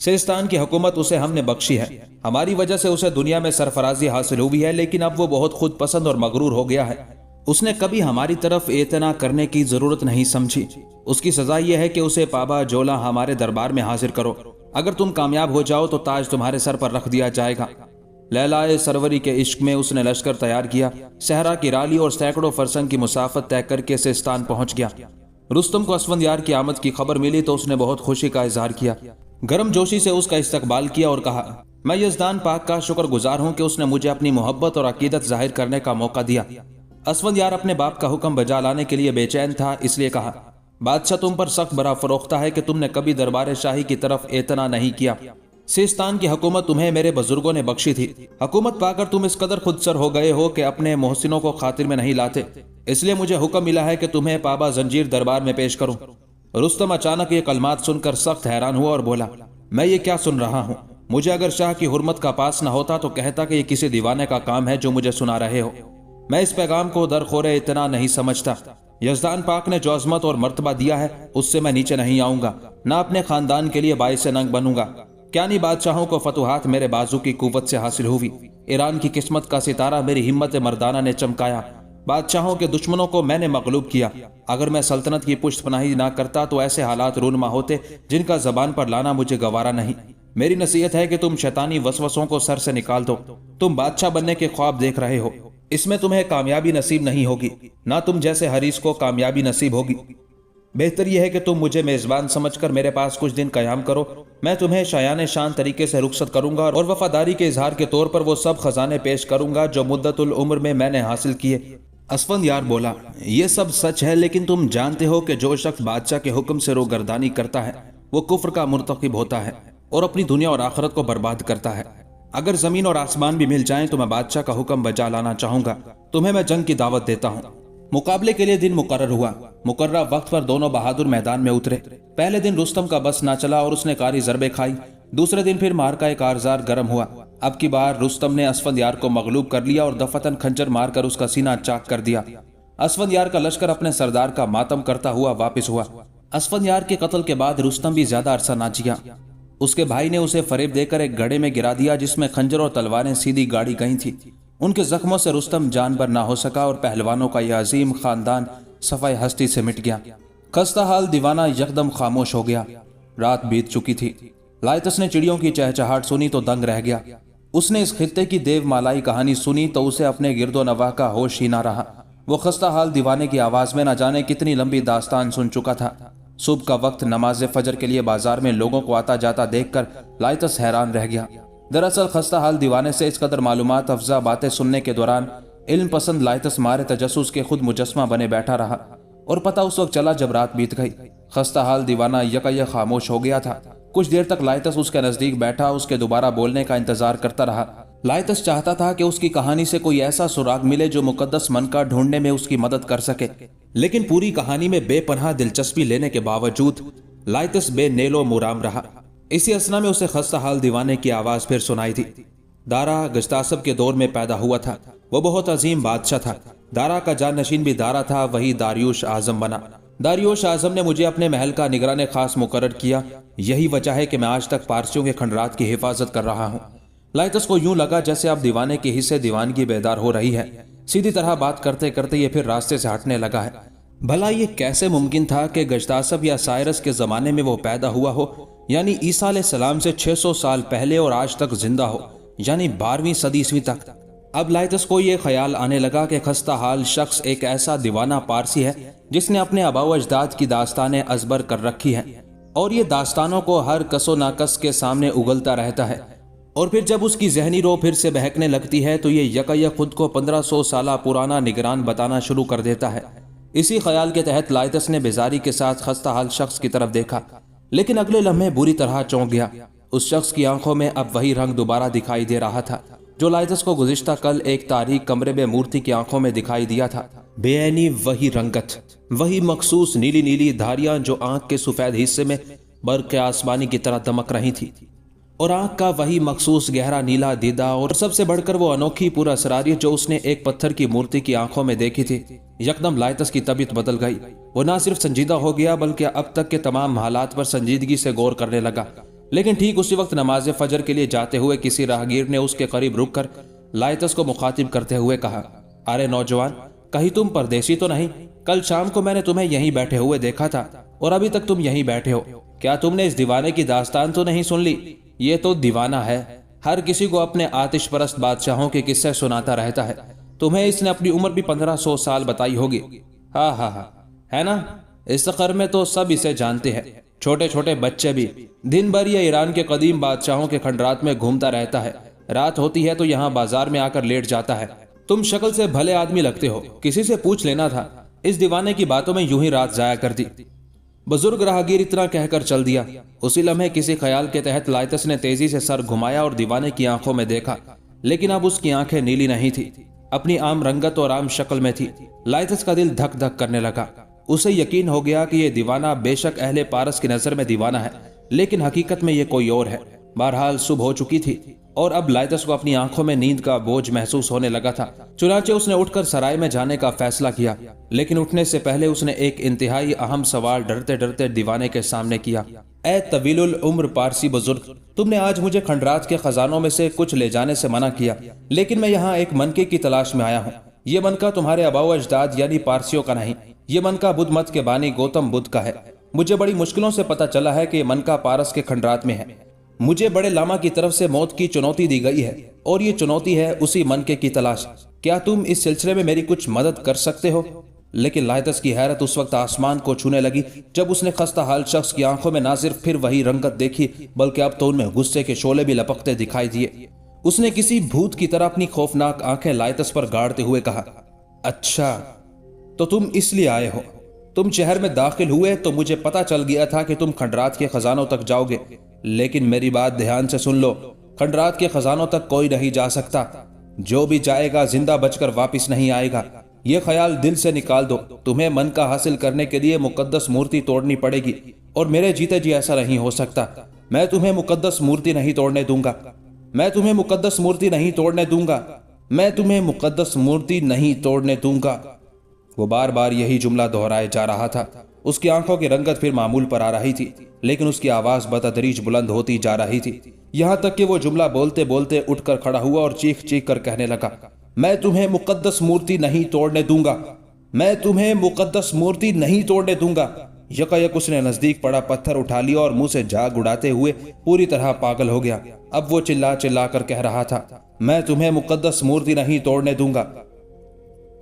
سیستان کی حکومت اسے ہم نے بخشی ہے، ہماری وجہ سے اسے دنیا میں سرفرازی حاصل ہوئی ہے لیکن اب وہ بہت خود پسند اور مغرور ہو گیا ہے۔ اس نے کبھی ہماری طرف اعتنا کرنے کی ضرورت نہیں سمجھی۔ اس کی سزا یہ ہے کہ اسے پابا جولا ہمارے دربار میں حاضر کرو۔ اگر تم کامیاب ہو جاؤ تو تاج تمہارے سر پر رکھ دیا جائے گا۔ لیلائے سروری کے عشق میں اس نے لشکر تیار کیا، صحرا کی رالی اور سینکڑوں فرسنگ کی مسافت طے کر کے سیستان پہنچ گیا۔ رستم کو اسفندیار کی آمد کی خبر ملی تو اس نے بہت خوشی کا اظہار کیا، گرم جوشی سے اس کا استقبال کیا اور کہا، میں یزدان پاک کا شکر گزار ہوں کہ اس نے مجھے اپنی محبت اور عقیدت ظاہر کرنے کا موقع دیا۔ اسفندیار اپنے باپ کا حکم بجا لانے کے لیے بے چین تھا، اس لیے کہا، بادشاہ تم پر سخت برا فروختہ ہے کہ تم نے کبھی دربار شاہی کی طرف اعتنا نہیں کیا۔ سیستان کی حکومت تمہیں میرے بزرگوں نے بخشی تھی، حکومت پا کر تم اس قدر خود سر ہو گئے ہو کہ اپنے محسنوں کو خاطر میں نہیں لاتے، اس لیے مجھے حکم ملا ہے کہ تمہیں پابا زنجیر دربار میں پیش کروں۔ رستم اچانک یہ کلمات سن کر سخت حیران ہوا اور بولا، میں یہ کیا سن رہا ہوں؟ مجھے اگر شاہ کی حرمت کا پاس نہ ہوتا تو کہتا کہ یہ کسی دیوانے کا کام ہے جو مجھے سنا رہے ہو۔ میں اس پیغام کو درخور اتنا نہیں سمجھتا۔ یزدان پاک نے جو عظمت اور مرتبہ دیا ہے اس سے میں نیچے نہیں آؤں گا، نہ اپنے خاندان کے لیے باعث ننگ بنوں گا۔ کیانی بادشاہوں کو فتوحات میرے بازو کی قوت سے حاصل ہوئی۔ ایران کی قسمت کا ستارہ میری ہمت مردانہ نے چمکایا۔ بادشاہوں کے دشمنوں کو میں نے مغلوب کیا۔ اگر میں سلطنت کی پشت پناہی نہ کرتا تو ایسے حالات رونما ہوتے جن کا زبان پر لانا مجھے گوارا نہیں۔ میری نصیحت ہے کہ تم شیطانی وسوسوں کو سر سے نکال دو۔ تم بادشاہ بننے کے خواب دیکھ رہے ہو، اس میں تمہیں کامیابی نصیب نہیں ہوگی، نہ تم جیسے حریص کو کامیابی نصیب ہوگی۔ بہتر یہ ہے کہ تم مجھے میزبان سمجھ کر میرے پاس کچھ دن قیام کرو۔ میں تمہیں شایان شان طریقے سے رخصت کروں گا اور وفاداری کے اظہار کے طور پر وہ سب خزانے پیش کروں گا جو مدت العمر میں نے حاصل کیے۔ اسفندیار بولا، یہ سب سچ ہے، لیکن تم جانتے ہو کہ جو شخص بادشاہ کے حکم سے روگردانی کرتا ہے وہ کفر کا مرتکب ہوتا ہے اور اپنی دنیا اور آخرت کو برباد کرتا ہے۔ اگر زمین اور آسمان بھی مل جائیں تو میں بادشاہ کا حکم بجا لانا چاہوں گا۔ تمہیں میں جنگ کی دعوت دیتا ہوں۔ مقابلے کے لیے دن مقرر ہوا۔ مقررہ وقت پر دونوں بہادر میدان میں اترے۔ پہلے دن رستم کا بس نہ چلا اور اس نے کاری ضربیں کھائی۔ دوسرے دن پھر مارکا کارزار گرم ہوا۔ اب کی بار رستم نے اسفندیار کو مغلوب کر لیا اور دفتن کھنجر مار کر اس کا سینہ چاک کر دیا۔ اسفندیار کا لشکر اپنے سردار کا ماتم کرتا ہوا واپس ہوا۔ اسفندیار کے قتل کے بعد رستم بھی زیادہ عرصہ نہ جیا۔ اس کے بھائی نے اسے فریب دے کر ایک گڑھے میں گرا دیا جس میں خنجر اور تلواریں سیدھی گاڑی گئی تھیں۔ ان کے زخموں سے رستم جان بر نہ ہو سکا اور پہلوانوں کا یہ عظیم خاندان صفحہ ہستی سے مٹ گیا۔ خستہ حال دیوانہ یکدم خاموش ہو گیا۔ رات بیت چکی تھی۔ لائتس نے چڑیوں کی چہچہاٹ سنی تو دنگ رہ گیا۔ اس نے اس خطے کی دیو مالائی کہانی سنی تو اسے اپنے گرد و نواح کا ہوش ہی نہ رہا۔ وہ خستہ حال دیوانے کی آواز میں نہ جانے کتنی لمبی داستان سن چکا تھا۔ صبح کا وقت نماز فجر کے لیے بازار میں لوگوں کو آتا جاتا دیکھ کر لائتس حیران رہ گیا۔ دراصل خستہ حال دیوانے سے اس قدر معلومات افزا باتیں سننے کے دوران علم پسند لائتس مارے تجسس کے خود مجسمہ بنے بیٹھا رہا، اور پتہ اس وقت چلا جب رات بیت گئی۔ خستہ حال دیوانہ یکا خاموش ہو گیا تھا۔ کچھ دیر تک لائتس اس کے نزدیک بیٹھا اس کے دوبارہ بولنے کا انتظار کرتا رہا۔ لائتس چاہتا تھا کہ اس کی کہانی سے کوئی ایسا سراغ ملے جو مقدس من کا ڈھونڈنے میں اس کی مدد کر سکے، لیکن پوری کہانی میں بے پناہ دلچسپی لینے کے باوجود لائتس بے نیل و مرام رہا۔ اسی اثنا میں اسے خستہ حال دیوانے کی آواز پھر سنائی تھی۔ دارا گشتاسب کے دور میں پیدا ہوا تھا۔ وہ بہت عظیم بادشاہ تھا۔ دارا کا جانشین بھی دارا تھا، وہی داریوش اعظم بنا۔ داریوش اعظم نے مجھے اپنے محل کا نگران خاص مقرر کیا۔ یہی وجہ ہے کہ میں آج تک پارسیوں کے کھنڈرات کی حفاظت کر رہا ہوں۔ لائتس کو یوں لگا جیسے اب دیوانے کے حصے دیوانگی بیدار ہو رہی ہے۔ سیدھی طرح بات کرتے کرتے یہ پھر راستے سے ہٹنے لگا ہے۔ بھلا یہ کیسے ممکن تھا کہ گشتاسب یا سائرس کے زمانے میں وہ پیدا ہوا ہو، یعنی عیسیٰ علیہ السلام سے 600 سال پہلے، اور آج تک زندہ ہو، یعنی 12ویں صدی عیسوی تک۔ اب لائتس کو یہ خیال آنے لگا کہ خستہ حال شخص ایک ایسا دیوانہ پارسی ہے جس نے اپنے آباء و اجداد کی داستانیں ازبر کر رکھی ہیں، اور یہ داستانوں کو ہر کس و ناکس کے سامنے اگلتا رہتا ہے، اور پھر جب اس کی ذہنی رو پھر سے بہکنے لگتی ہے تو یہ یک خود کو 1500 سالہ پرانا نگران بتانا شروع کر دیتا ہے۔ اسی خیال کے تحت لائتس نے بیزاری کے ساتھ خستہ حال شخص کی طرف دیکھا، لیکن اگلے لمحے بری طرح چونک گیا۔ اس شخص کی آنکھوں میں اب وہی رنگ دوبارہ دکھائی دے رہا تھا جو لائتس کو گزشتہ کل ایک تاریک کمرے میں مورتی کی آنکھوں میں دکھائی دیا تھا۔ بے عینی وہی رنگت، وہی مخصوص نیلی نیلی دھاریاں جو آنکھ کے سفید حصے میں برق آسمانی کی طرح دمک رہی تھی، اور آنکھ کا وہی مخصوص گہرا نیلا دیدہ، اور سب سے بڑھ کر وہ انوکھی پورا اسراریت جو اس نے ایک پتھر کی مورتی کی آنکھوں میں دیکھی تھی۔ یکدم لائتس کی طبیعت بدل گئی۔ وہ نہ صرف سنجیدہ ہو گیا بلکہ اب تک کے تمام حالات پر سنجیدگی سے غور کرنے لگا۔ لیکن ٹھیک اسی وقت نماز فجر کے لیے جاتے ہوئے کسی راہگیر نے اس کے قریب رک کر لائتس کو مخاطب کرتے ہوئے کہا، ارے نوجوان، کہیں تم پردیسی تو نہیں؟ کل شام کو میں نے تمہیں یہیں بیٹھے ہوئے دیکھا تھا اور ابھی تک تم یہیں بیٹھے ہو۔ کیا تم نے اس دیوانے کی داستان تو نہیں سن لی؟ یہ تو دیوانہ ہے، ہر کسی کو اپنے آتش پرست بادشاہوں کے قصے سناتا رہتا ہے۔ تمہیں اس نے اپنی عمر بھی 1500 سال بتائی ہوگی۔ ہاں ہے نا؟ اس فقر میں تو سب اسے جانتے ہیں، چھوٹے چھوٹے بچے بھی۔ دن بھر یہ ایران کے قدیم بادشاہوں کے کھنڈرات میں گھومتا رہتا ہے، رات ہوتی ہے تو یہاں بازار میں آ کر لیٹ جاتا ہے۔ تم شکل سے بھلے آدمی لگتے ہو، کسی سے پوچھ لینا تھا۔ اس دیوانے کی باتوں میں یوں ہی رات ضائع کر دی۔ بزرگ راہگیر اتنا کہہ کر چل دیا۔ اسی لمحے کسی خیال کے تحت لائتس نے تیزی سے سر گھمایا اور دیوانے کی آنکھوں میں دیکھا، لیکن اب اس کی آنکھیں نیلی نہیں تھی، اپنی عام رنگت اور عام شکل میں تھی۔ لائتس کا دل دھک دھک کرنے لگا۔ اسے یقین ہو گیا کہ یہ دیوانہ بے شک اہل پارس کی نظر میں دیوانہ ہے، لیکن حقیقت میں یہ کوئی اور ہے۔ بہرحال صبح ہو چکی تھی اور اب لائتس کو اپنی آنکھوں میں نیند کا بوجھ محسوس ہونے لگا تھا۔ چنانچہ اس نے اٹھ کر سرائے میں جانے کا فیصلہ کیا، لیکن اٹھنے سے پہلے اس نے ایک انتہائی اہم سوال ڈرتے ڈرتے دیوانے کے سامنے کیا۔ اے طویل العمر پارسی بزرگ، تم نے آج مجھے کھنڈرات کے خزانوں میں سے کچھ لے جانے سے منع کیا، لیکن میں یہاں ایک منکے کی تلاش میں آیا ہوں۔ یہ منکا تمہارے آباء و اجداد یعنی پارسیوں کا نہیں، یہ منکا بدھ مت کے بانی گوتم بدھ کا ہے۔ مجھے بڑی مشکلوں سے پتہ چلا ہے کہ یہ منکا پارس کے کھنڈرات میں ہے۔ مجھے بڑے لاما کی طرف سے موت کی چنوتی دی گئی ہے، اور یہ چنوتی ہے اسی منکے کی تلاش۔ کیا تم اس سلسلے میں میری کچھ مدد کر سکتے ہو؟ لیکن لائتس کی حیرت اس وقت آسمان کو چھونے لگی جب اس نے خستہ حال شخص کی آنکھوں میں نہ صرف پھر وہی رنگت دیکھی بلکہ اب تو ان میں غصے کے شعلے بھی لپکتے دکھائی دیے۔ اس نے کسی بھوت کی طرح اپنی خوفناک آنکھیں لائتس پر گاڑتے ہوئے کہا، اچھا تو تم اس لیے آئے ہو؟ تم شہر میں داخل ہوئے تو مجھے پتا چل گیا تھا کہ تم کھنڈرات کے خزانوں تک جاؤ گے، لیکن میری بات دھیان سے سن لو، کھنڈرات کے خزانوں تک کوئی نہیں جا سکتا۔ جو بھی جائے گا زندہ بچ کر واپس نہیں آئے گا، یہ خیال دل سے نکال دو۔ تمہیں من کا حاصل کرنے کے لیے مقدس مورتی توڑنی پڑے گی، اور میرے جیتے جی ایسا نہیں ہو سکتا۔ میں تمہیں مقدس مورتی نہیں توڑنے دوں گا، میں تمہیں مقدس مورتی نہیں توڑنے دوں گا، میں تمہیں مقدس مورتی نہیں توڑنے دوں گا۔ وہ بار بار یہی جملہ دہرائے جا رہا تھا۔ اس کی آنکھوں کی رنگت پھر معمول پر آ رہی تھی، لیکن اس کی آواز بتدریج بلند ہوتی جا رہی تھی، یہاں تک کہ وہ جملہ بولتے بولتے اٹھ کر کھڑا ہوا اور چیخ چیخ کر کہنے لگا، میں تمہیں مقدس مورتی نہیں توڑنے دوں گا، میں تمہیں مقدس مورتی نہیں توڑنے دوں گا۔ یکایک اس نے نزدیک پڑا پتھر اٹھا لیا اور منہ سے جھاگ اڑاتے ہوئے پوری طرح پاگل ہو گیا۔ اب وہ چلا چلا کر کہہ رہا تھا، میں تمہیں مقدس مورتی نہیں توڑنے دوں گا۔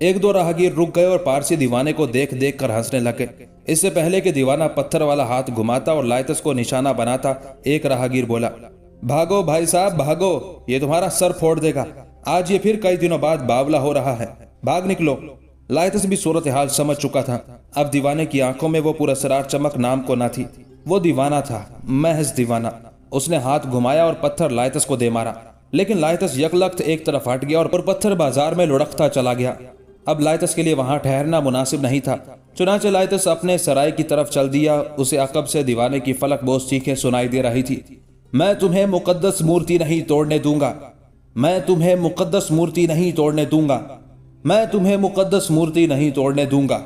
ایک دو راہگیر رک گئے اور پارسی دیوانے کو دیکھ دیکھ کر ہنسنے لگے۔ اس سے پہلے کہ دیوانہ پتھر والا ہاتھ گھماتا اور لائتس کو نشانہ بناتا، ایک راہگیر بولا، بھاگو بھائی صاحب بھاگو، یہ تمہارا سر پھوڑ دے گا، آج یہ پھر کئی دنوں بعد باولا ہو رہا ہے، بھاگ نکلو۔ لائتس بھی صورتحال سمجھ چکا تھا۔ اب دیوانے کی آنکھوں میں وہ پراسرار چمک نام کو نہ تھی، وہ دیوانہ تھا، محض دیوانہ۔ اس نے ہاتھ گھمایا اور پتھر لائتس کو دے مارا، لیکن لائتس یکلخت ایک طرف ہٹ گیا اور پتھر بازار میں لڑکتا چلا گیا۔ اب لائتس کے لیے وہاں ٹھہرنا مناسب نہیں تھا، چنانچہ لائتس اپنے سرائے کی طرف چل دیا۔ اسے عقب سے دیوانے کی فلک بوس چیخیں سنائی دے رہی تھی، میں تمہیں مقدس مورتی نہیں توڑنے دوں گا، میں تمہیں مقدس مورتی نہیں توڑنے دوں گا، میں تمہیں مقدس مورتی نہیں توڑنے دوں گا۔